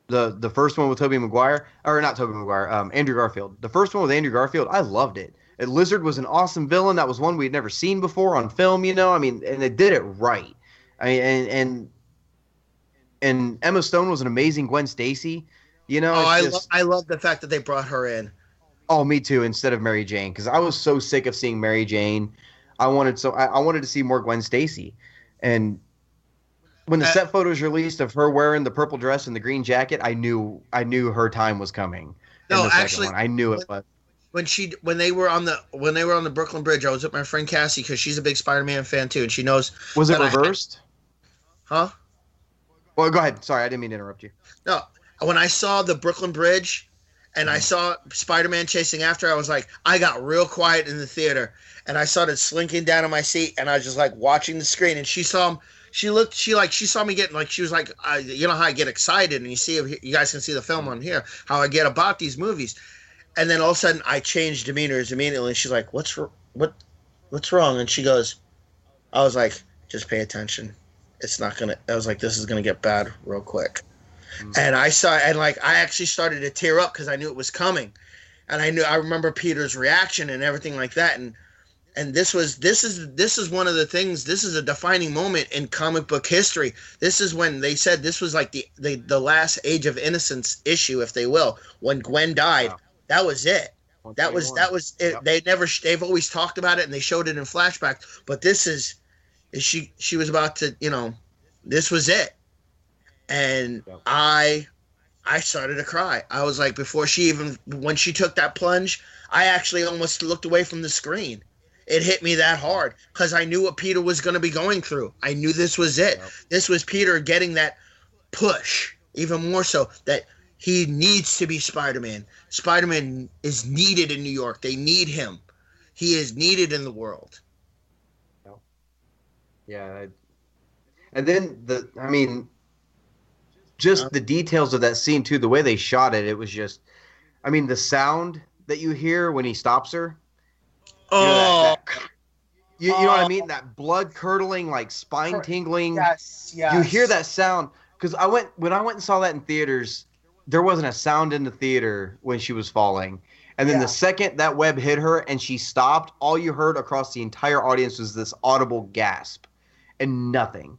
the first one with Tobey Maguire, or not Tobey Maguire, Andrew Garfield. The first one with Andrew Garfield, I loved it. And Lizard was an awesome villain. That was one we'd never seen before on film, I mean, and they did it right. I mean, and Emma Stone was an amazing Gwen Stacy. I love the fact that they brought her in. Oh, me too. Instead of Mary Jane, because I was so sick of seeing Mary Jane. I wanted to see more Gwen Stacy. And when the set photos released of her wearing the purple dress and the green jacket, I knew her time was coming. No, actually, I knew it was. When they were on the Brooklyn Bridge, I was with my friend Cassie because she's a big Spider-Man fan too, and she knows. Was it reversed? Huh? Well, go ahead. Sorry, I didn't mean to interrupt you. No, when I saw the Brooklyn Bridge, and I saw Spider-Man chasing after her, I was like, I got real quiet in the theater, and I started slinking down in my seat, and I was just like watching the screen, and she saw him. She saw me getting she was like, you know how I get excited, and you guys can see the film on here, how I get about these movies. And then all of a sudden, I changed demeanors immediately. And she's like, "What's wrong?" And she goes, "I was like, just pay attention. It's not gonna." I was like, "This is gonna get bad real quick." Mm-hmm. And I actually started to tear up because I knew it was coming, and I remember Peter's reaction and everything like that. And And this is one of the things. This is a defining moment in comic book history. This is when they said this was like the last Age of Innocence issue, if they will. When Gwen died, Yeah. that was it. That 121. was it. Yep. They've always talked about it and they showed it in flashbacks. But this is she was about to, this was it. And Yep. I started to cry. I was like, when she took that plunge, I actually almost looked away from the screen. It hit me that hard because I knew what Peter was going to be going through. I knew this was it. Yep. This was Peter getting that push, even more so that he needs to be Spider-Man. Spider-Man is needed in New York. They need him. He is needed in the world. Yeah. And then just the details of that scene too, the way they shot it, it was just, the sound that you hear when he stops her. Oh, You know what I mean? That blood curdling, like spine tingling. yes. You hear that sound because when I went and saw that in theaters, there wasn't a sound in the theater when she was falling. And then Yeah. the second that web hit her and she stopped, all you heard across the entire audience was this audible gasp and nothing.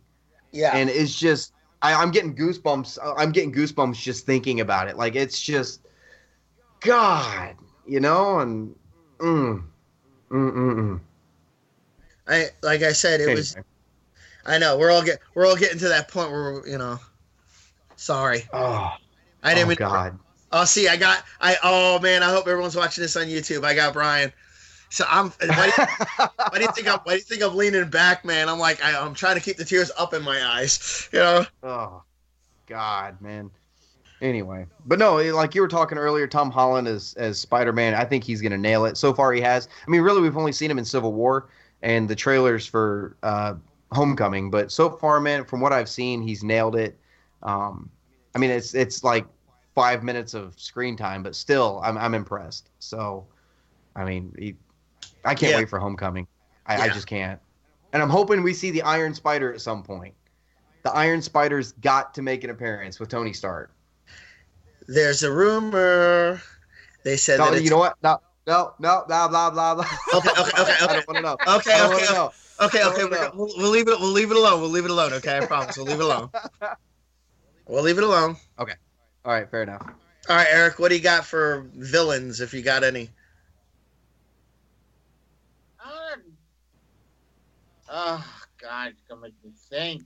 Yeah. And it's just, I'm getting goosebumps. I'm getting goosebumps just thinking about it. Like, it's just, God, and Like I said, it was. I know we're all getting to that point where sorry. Oh, I didn't. God. Oh, see, oh man, I hope everyone's watching this on YouTube. I got Brian. So why do you think I'm leaning back, man? I'm like, I'm trying to keep the tears up in my eyes. Oh, God, man. Anyway, but no, like you were talking earlier, Tom Holland as Spider-Man, I think he's going to nail it. So far he has. Really, we've only seen him in Civil War and the trailers for Homecoming, but so far, man, from what I've seen, he's nailed it. It's like 5 minutes of screen time, but still, I'm impressed. So, I can't wait for Homecoming. I just can't. And I'm hoping we see the Iron Spider at some point. The Iron Spider's got to make an appearance with Tony Stark. There's a rumor. They said No, that you know what? No, blah, blah, blah. Okay. I don't want to know. Okay. I don't wanna know. Okay. We'll leave it. We'll leave it alone. We'll leave it alone. Okay, I promise. We'll leave it alone. We'll leave it alone. Okay. All right, fair enough. All right, Eric. What do you got for villains? If you got any. Oh God, it's gonna make me think.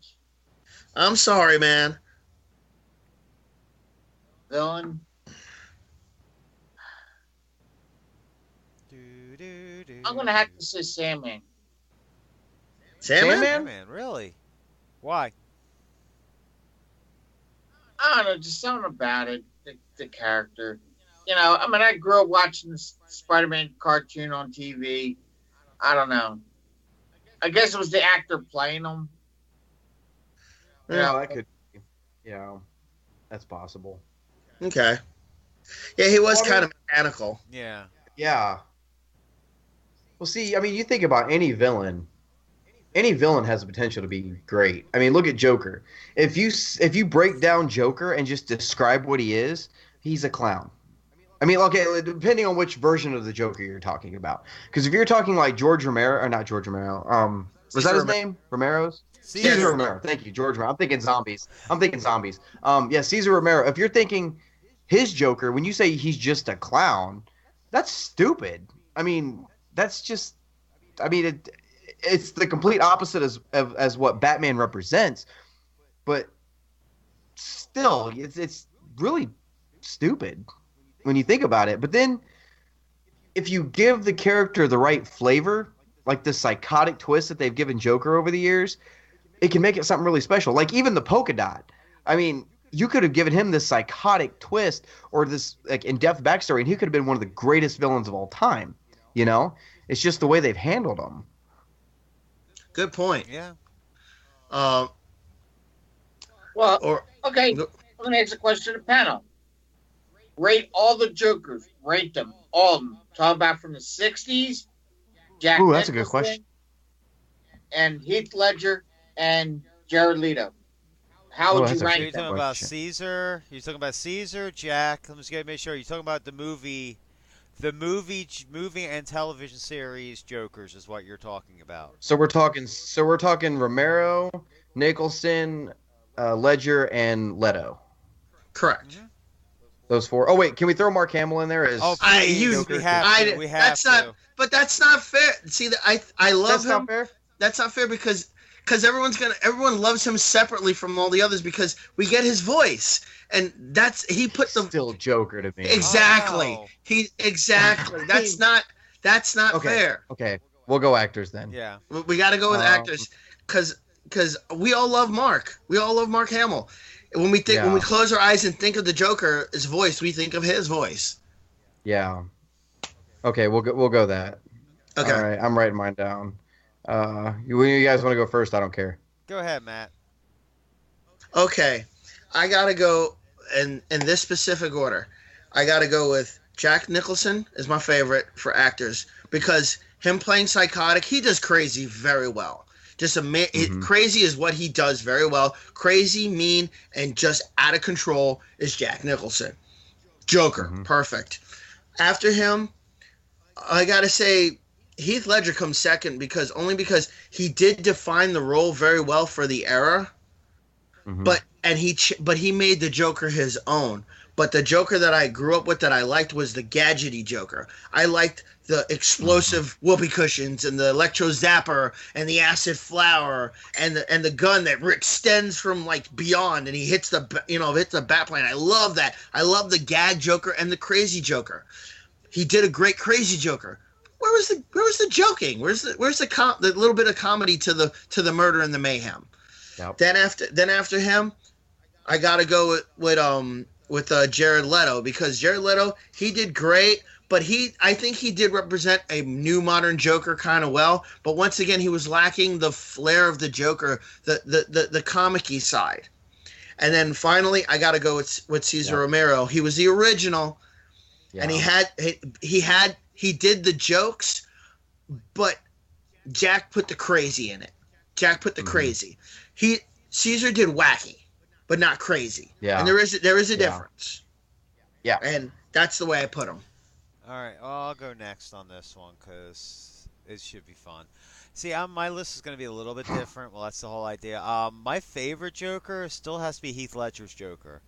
I'm sorry, man. Villain. I'm gonna have to say Sandman. Sandman? Sandman, really? Why? I don't know, just something about it, the character. I grew up watching the Spider-Man cartoon on TV. I don't know. I guess it was the actor playing him. Yeah, that could. Yeah, that's possible. Okay. Yeah, he was kind of mechanical. Yeah. Yeah. Well, see, you think about any villain. Any villain has the potential to be great. Look at Joker. If you break down Joker and just describe what he is, he's a clown. Okay, depending on which version of the Joker you're talking about. Because if you're talking like George Romero, or not George Romero, was that his name? Romero's? Caesar Romero. Thank you, George Romero. I'm thinking zombies. Yeah, Caesar Romero. If you're thinking his Joker, when you say he's just a clown, that's stupid. That's just. It's the complete opposite as what Batman represents, but still, it's really stupid when you think about it. But then, if you give the character the right flavor, like the psychotic twist that they've given Joker over the years, it can make it something really special. Like even the polka dot. You could have given him this psychotic twist or this like in-depth backstory, and he could have been one of the greatest villains of all time. It's just the way they've handled him. Good point. Yeah. Okay. I'm going to ask a question to the panel. Rate all the Jokers. Rate them. All of them. Talk about from the 60s. Jack Ooh, that's a good Nicholson, question. And Heath Ledger and Jared Leto. How would you Are you rank talking them? about Caesar? You're talking about Caesar, Jack. Let me just make sure. You're talking about the movie The movie and television series Jokers is what you're talking about. So we're talking Romero, Nicholson, Ledger, and Leto. Correct. Hmm. Those four. Oh wait, can we throw Mark Hamill in there Oh, as I you please, we Joker? have to. I We have that's not to. but that's not fair. See that I love That's not him. fair. That's not fair because everyone loves him separately from all the others because we get his voice and he put the Still Joker to me. Oh exactly no. he exactly that's not Okay. fair. Okay. We'll go actors then. Yeah. We got to go with Um, actors because we all love Mark. We all love Mark Hamill. When we Yeah. close our eyes and think of the Joker's voice, we think of his voice. Yeah. Okay. We'll go that. Okay. All right. I'm writing mine down. You guys want to go first? I don't care. Go ahead, Matt. Okay. I gotta go in this specific order. I gotta go with Jack Nicholson is my favorite for actors because him playing psychotic, he does crazy very well. Crazy is what he does very well. Crazy, mean, and just out of control is Jack Nicholson. Joker, perfect. After him, I gotta say Heath Ledger comes second because he did define the role very well for the era, Mhm. but he made the Joker his own. But the Joker that I grew up with that I liked was the gadgety Joker. I liked the explosive whoopee cushions and the electro zapper and the acid flower and the gun that extends from like beyond and he hits the bat plane. I love that. I love the gag Joker and the crazy Joker. He did a great crazy Joker. Where was the joking? Where's the little bit of comedy to the murder and the mayhem? Yep. Then after him, I gotta go with Jared Leto because Jared Leto he did great, but I think he did represent a new modern Joker kind of well. But once again, he was lacking the flair of the Joker, the comic-y side. And then finally, I gotta go with Cesar Romero. He was the original, and he did the jokes, but Jack put the crazy in it. Jack put the crazy. Caesar did wacky, but not crazy. Yeah. And there is a difference. Yeah. And that's the way I put him. All right. Well, I'll go next on this one because it should be fun. See, my list is going to be a little bit different. Well, that's the whole idea. My favorite Joker still has to be Heath Ledger's Joker.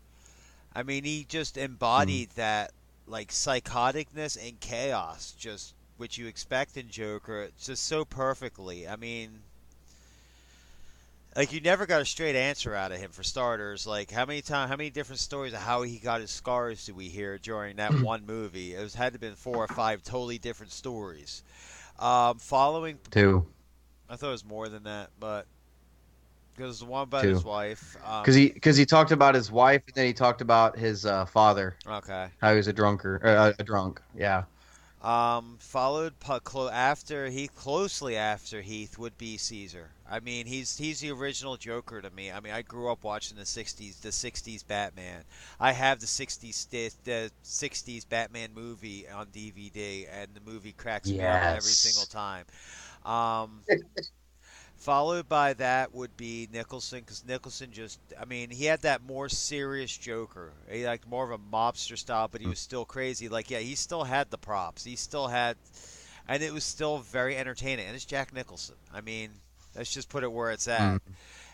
I mean, he just embodied that like psychoticness and chaos, just which you expect in Joker, just so perfectly. I mean, like you never got a straight answer out of him for starters. Like how many different stories of how he got his scars do we hear during that one movie? Had to have been 4 or 5 totally different stories. Following, Two. I thought it was more than that, but because the one about Two. his wife. Because he talked about his wife and then he talked about his father, Okay. how he was a drunk. Yeah. Followed closely after Heath would be Caesar. I mean, he's the original Joker to me. I mean, I grew up watching the '60s Batman. I have the '60s Batman movie on DVD, and the movie cracks me up every single time. Um, Followed by that would be Nicholson, because Nicholson I mean, he had that more serious Joker. He like more of a mobster style, but he was still crazy. Like, yeah, he still had the props. He still had, and it was still very entertaining. And it's Jack Nicholson. I mean, let's just put it where it's at.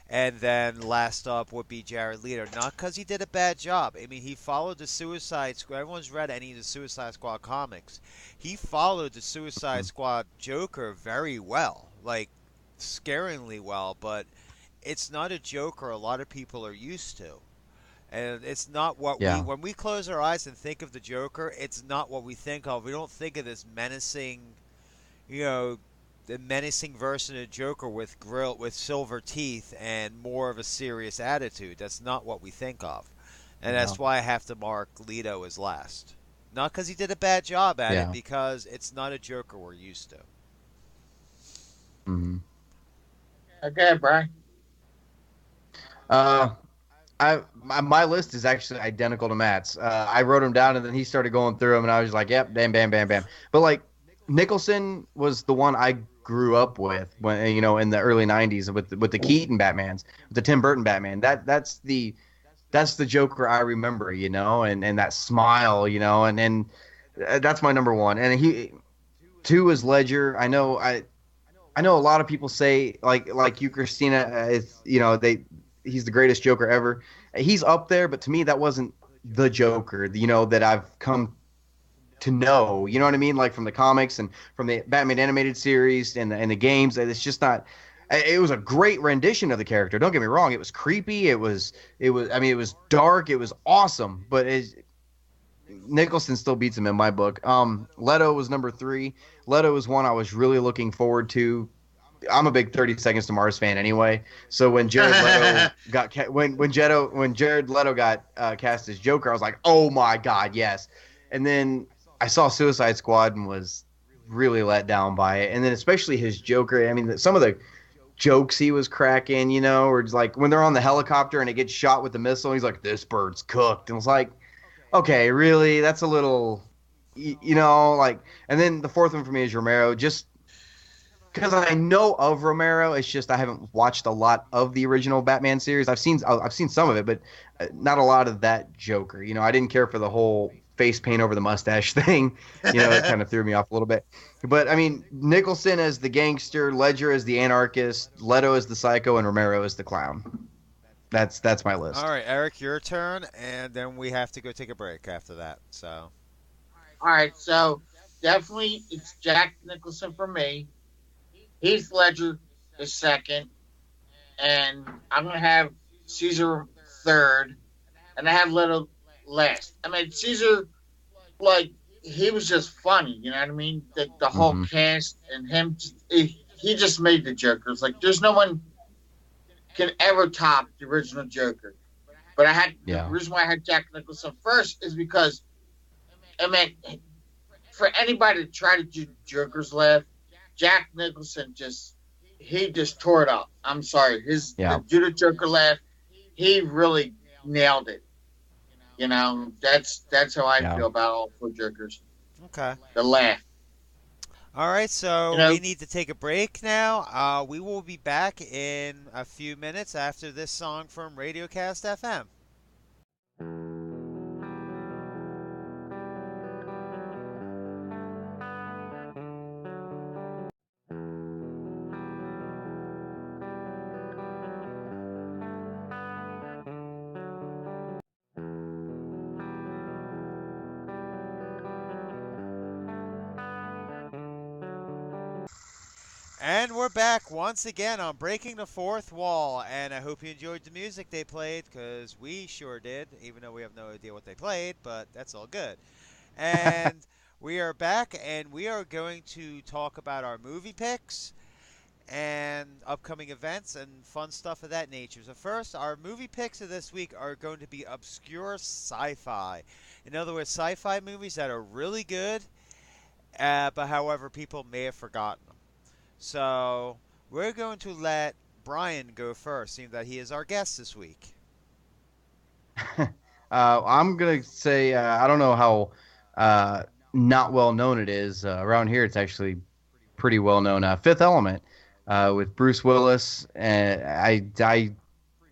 And then last up would be Jared Leto. Not because he did a bad job. I mean, he followed the Suicide Squad. Everyone's read any of the Suicide Squad comics. He followed the Suicide Squad Joker very well. Like, scaringly well, but it's not a Joker a lot of people are used to. And it's not what when we close our eyes and think of the Joker, it's not what we think of. We don't think of this menacing, the menacing version of Joker with silver teeth and more of a serious attitude. That's not what we think of. And that's why I have to mark Leto as last. Not because he did a bad job at it, because it's not a Joker we're used to. Mm-hmm. Okay, Brian. My list is actually identical to Matt's. I wrote them down and then he started going through them and I was like, yep, bam, bam, bam, bam. But like Nicholson was the one I grew up with when in the early '90s with the Keaton Batmans, with the Tim Burton Batman. That's the Joker I remember, and that smile, and That's my number one. And two is Ledger. I know a lot of people say like you, Christina. It's he's the greatest Joker ever. He's up there, but to me that wasn't the Joker. That I've come to know. You know what I mean? Like from the comics and from the Batman animated series and the games. It's just not. It was a great rendition of the character. Don't get me wrong. It was creepy. It was. I mean, it was dark. It was awesome. But Nicholson still beats him in my book. Leto was number three. Leto was one I was really looking forward to. I'm a big 30 Seconds to Mars fan anyway. So when Jared Leto when Jared Leto got cast as Joker, I was like, oh my god, yes. And then I saw Suicide Squad and was really let down by it. And then especially his Joker. I mean, some of the jokes he was cracking, or it's like when they're on the helicopter and it gets shot with the missile, he's like, "This bird's cooked," and it's like, okay, really? That's a little, like. And then the fourth one for me is Romero, just because I know of Romero. It's just I haven't watched a lot of the original Batman series. I've seen some of it, but not a lot of that Joker. I didn't care for the whole face paint over the mustache thing. That kind of threw me off a little bit. But I mean, Nicholson as the gangster, Ledger as the anarchist, Leto as the psycho, and Romero as the clown. That's my list. All right, Eric, your turn, and then we have to go take a break after that. So, All right, so definitely it's Jack Nicholson for me. Heath Ledger is second, and I'm gonna have Caesar third, and I have Leto last. I mean, Caesar, like he was just funny. You know what I mean? The whole cast and him, he just made the Jokers. Like, there's no one can ever top the original Joker. But the reason why I had Jack Nicholson first is because, I mean, for anybody to try to do Joker's left, Jack Nicholson just tore it up. I'm sorry, to do the Joker left, he really nailed it. That's how I feel about all four Jokers. okay. The laugh. All right, so we need to take a break now. We will be back in a few minutes after this song from Radiocast FM. And we're back once again on Breaking the Fourth Wall, and I hope you enjoyed the music they played, because we sure did, even though we have no idea what they played, but that's all good. And we are back, and we are going to talk about our movie picks and upcoming events and fun stuff of that nature. So first, our movie picks of this week are going to be obscure sci-fi. In other words, sci-fi movies that are really good, but however, people may have forgotten them. So we're going to let Brian go first, seeing that he is our guest this week. I'm gonna say I don't know how not well known it is around here. It's actually pretty well known. Fifth Element with Bruce Willis, and I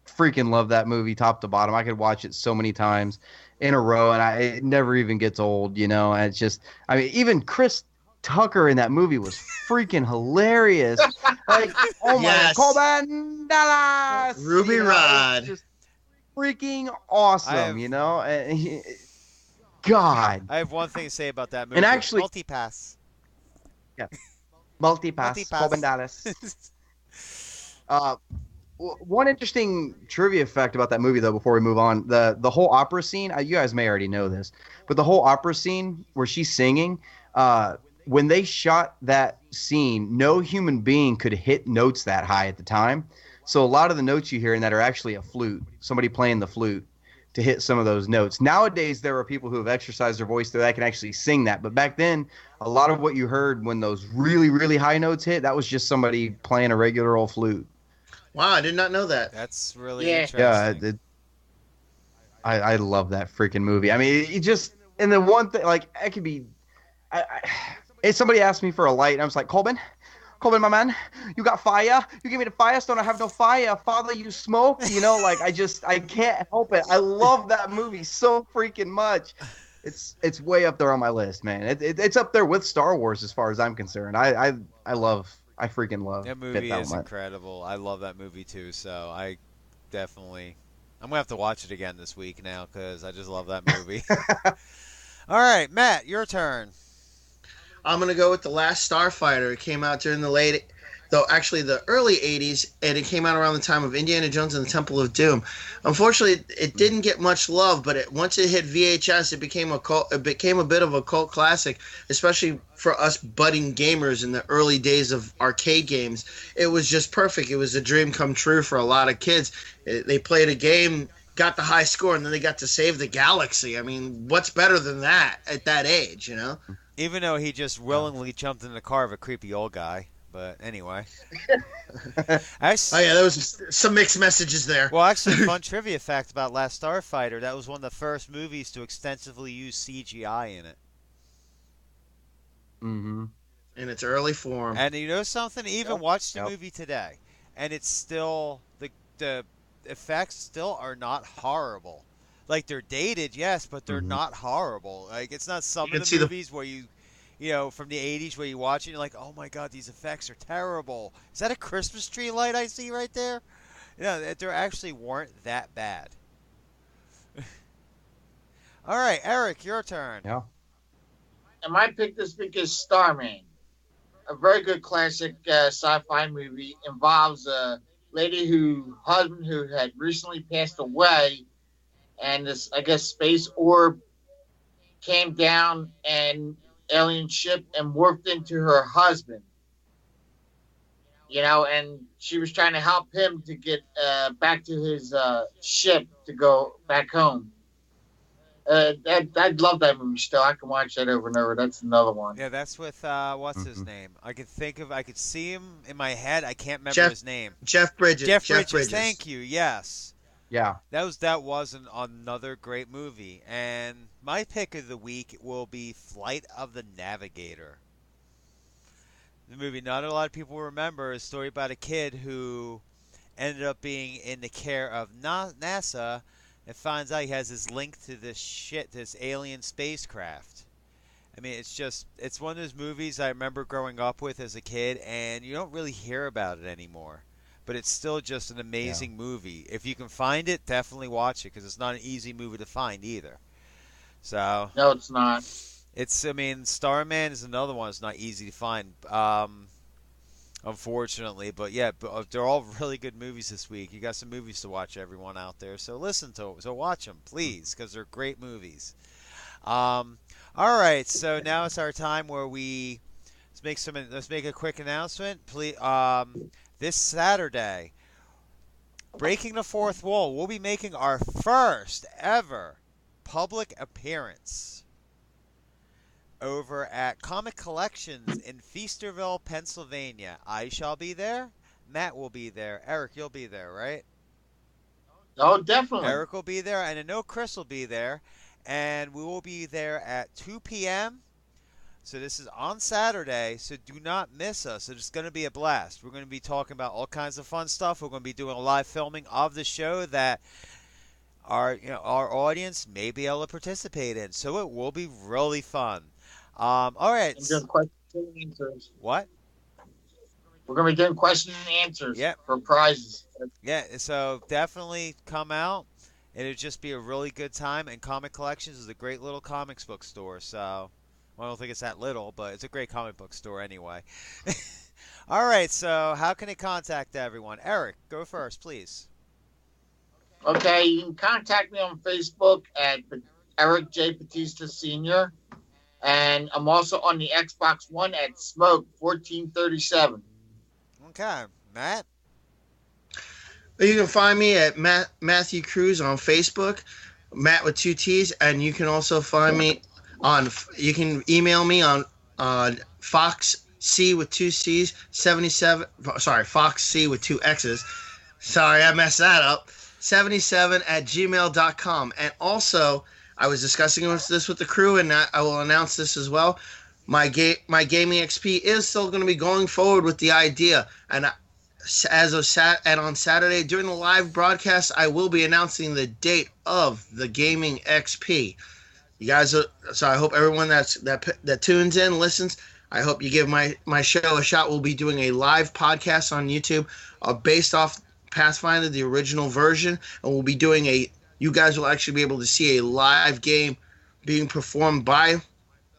freaking love that movie top to bottom. I could watch it so many times in a row, and it never even gets old. And it's just, I mean, even Chris Tucker in that movie was freaking hilarious. Like, oh my, Yes. Coleman Dallas, Ruby Rod. just freaking awesome. God. I have one thing to say about that movie. And actually, Multipass. yeah, multipass, Multipass. Coleman Dallas. One interesting trivia fact about that movie, though, before we move on, the whole opera scene. You guys may already know this, but the whole opera scene where she's singing. When they shot that scene, no human being could hit notes that high at the time. So a lot of the notes you hear in that are actually a flute, somebody playing the flute to hit some of those notes. Nowadays, there are people who have exercised their voice that can actually sing that. But back then, a lot of what you heard when those really, really high notes hit, that was just somebody playing a regular old flute. Wow, I did not know that. That's really Yeah. interesting. I love that freaking movie. I mean, it just, and the one thing, like, it could be, if somebody asked me for a light, and I was like, Colbin, my man, you got fire? You give me the firestone, I have no fire. Father, you smoke? Like, I can't help it. I love that movie so freaking much. It's way up there on my list, man. It's up there with Star Wars as far as I'm concerned. I freaking love That Fifth movie is Element. incredible. I love that movie too. So I definitely, I'm gonna have to watch it again this week now because I just love that movie. All right, Matt, your turn. I'm gonna go with The Last Starfighter. It came out during the early '80s, and it came out around the time of Indiana Jones and the Temple of Doom. Unfortunately, it didn't get much love, but once it hit VHS, it became a cult. It became a bit of a cult classic, especially for us budding gamers in the early days of arcade games. It was just perfect. It was a dream come true for a lot of kids. They played a game, got the high score, and then they got to save the galaxy. I mean, what's better than that at that age, you know? Even though he just willingly jumped in the car of a creepy old guy. But anyway. Oh yeah, there was some mixed messages there. Well, actually, fun trivia fact about Last Starfighter, that was one of the first movies to extensively use CGI in it. Mm-hmm. In its early form. And you know something? Even watch the Yep. movie today, and it's still, the effects still are not horrible. Like, they're dated, yes, but they're Mm-hmm. not horrible. Like, it's not some You of can the see movies where you know, from the 80s where you watch it and you're like, oh my god, these effects are terrible. Is that a Christmas tree light I see right there? Yeah, they actually weren't that bad. All right, Eric, your turn. Yeah. And my pick this week is Starman, a very good classic sci-fi movie. Involves a lady who husband who had recently passed away, and this I guess space orb came down and alien ship and morphed into her husband. You know, and she was trying to help him to get back to his ship to go back home. I'd love that movie still. I can watch that over and over. That's another one. Yeah, that's with what's his Mm-hmm. name? I could see him in my head. I can't remember Jeff his name. Jeff Bridges. Jeff Bridges. Thank you. Yes, Yeah. that was another great movie. And my pick of the week will be Flight of the Navigator. The movie not a lot of people remember is a story about a kid who ended up being in the care of NASA and finds out he has this link to this alien spacecraft. I mean, it's one of those movies I remember growing up with as a kid, and you don't really hear about it anymore. But it's still just an amazing movie. If you can find it, definitely watch it because it's not an easy movie to find either. So No, it's not. I mean, Starman is another one that's not easy to find, unfortunately. But yeah, they're all really good movies this week. You got some movies to watch, everyone out there. So listen to it. So watch them, please, because they're great movies. All right, so now it's our time where let's make a quick announcement. Please, this Saturday, Breaking the Fourth Wall, we'll be making our first ever public appearance over at Comic Collections in Feasterville, Pennsylvania. I shall be there. Matt will be there. Eric, you'll be there, right? Oh, definitely. Eric will be there, and I know Chris will be there. And we will be there at 2 p.m. So this is on Saturday, so do not miss us. It's going to be a blast. We're going to be talking about all kinds of fun stuff. We're going to be doing a live filming of the show that our audience may be able to participate in. So it will be really fun. All right. And doing questions and answers. What? We're going to be doing questions and answers Yep. for prizes. Yeah, so definitely come out. It'll just be a really good time. And Comic Collections is a great little comics book store. So, well, I don't think it's that little, but it's a great comic book store anyway. All right, so how can they contact everyone? Eric, go first, please. Okay, you can contact me on Facebook at Eric J. Batista Sr. And I'm also on the Xbox One at Smoke 1437. Okay, Matt? You can find me at Matthew Cruz on Facebook, Matt with two T's, and you can also find me you can email me on Fox C with two C's 77. Sorry, Fox C with two X's. Sorry, I messed that up. 77 at gmail.com. And also, I was discussing this with the crew, and I will announce this as well. My gaming XP is still going to be going forward with the idea, and on Saturday during the live broadcast, I will be announcing the date of the gaming XP. You guys are, so I hope everyone that tunes in, listens. I hope you give my show a shot. We'll be doing a live podcast on YouTube, based off Pathfinder, the original version, and we'll be doing a. You guys will actually be able to see a live game being performed by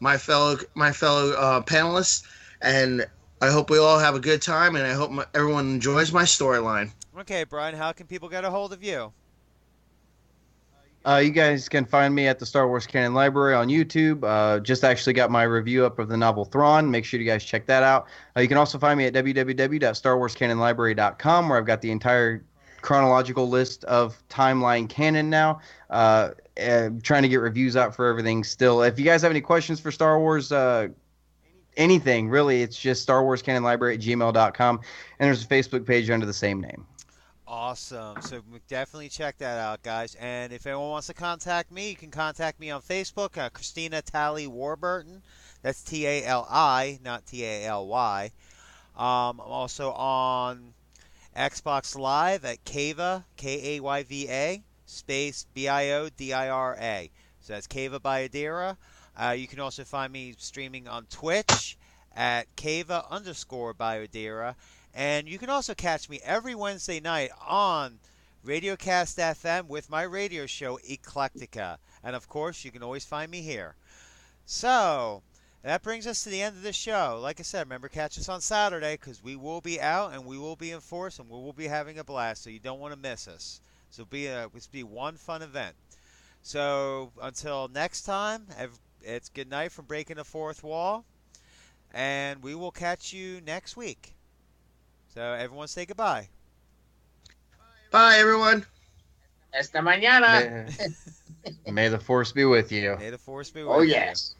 my fellow panelists, and I hope we all have a good time, and I hope everyone enjoys my storyline. Okay, Brian, how can people get a hold of you? You guys can find me at the Star Wars Canon Library on YouTube. Just actually got my review up of the novel Thrawn. Make sure you guys check that out. You can also find me at www.starwarscanonlibrary.com, where I've got the entire chronological list of timeline canon now. Trying to get reviews out for everything still. If you guys have any questions for Star Wars, anything really, it's just Star Wars Canon Library at gmail.com. And there's a Facebook page under the same name. Awesome. So definitely check that out, guys. And if anyone wants to contact me, you can contact me on Facebook, Christina Tali Warburton. That's Tali, not Taly. I'm also on Xbox Live at Kayva, Kayva, space Biodira. So that's Kayva Biodira. You can also find me streaming on Twitch at Kayva_Biodira. And you can also catch me every Wednesday night on Radiocast FM with my radio show, Eclectica. And of course, you can always find me here. So, that brings us to the end of the show. Like I said, remember, catch us on Saturday because we will be out and we will be in force and we will be having a blast. So, you don't want to miss us. So, it'll be one fun event. So, until next time, it's good night from Breaking the Fourth Wall. And we will catch you next week. So everyone say goodbye. Bye, everyone. Esta mañana. May the Force be with you. May the Force be with Oh, you. yes.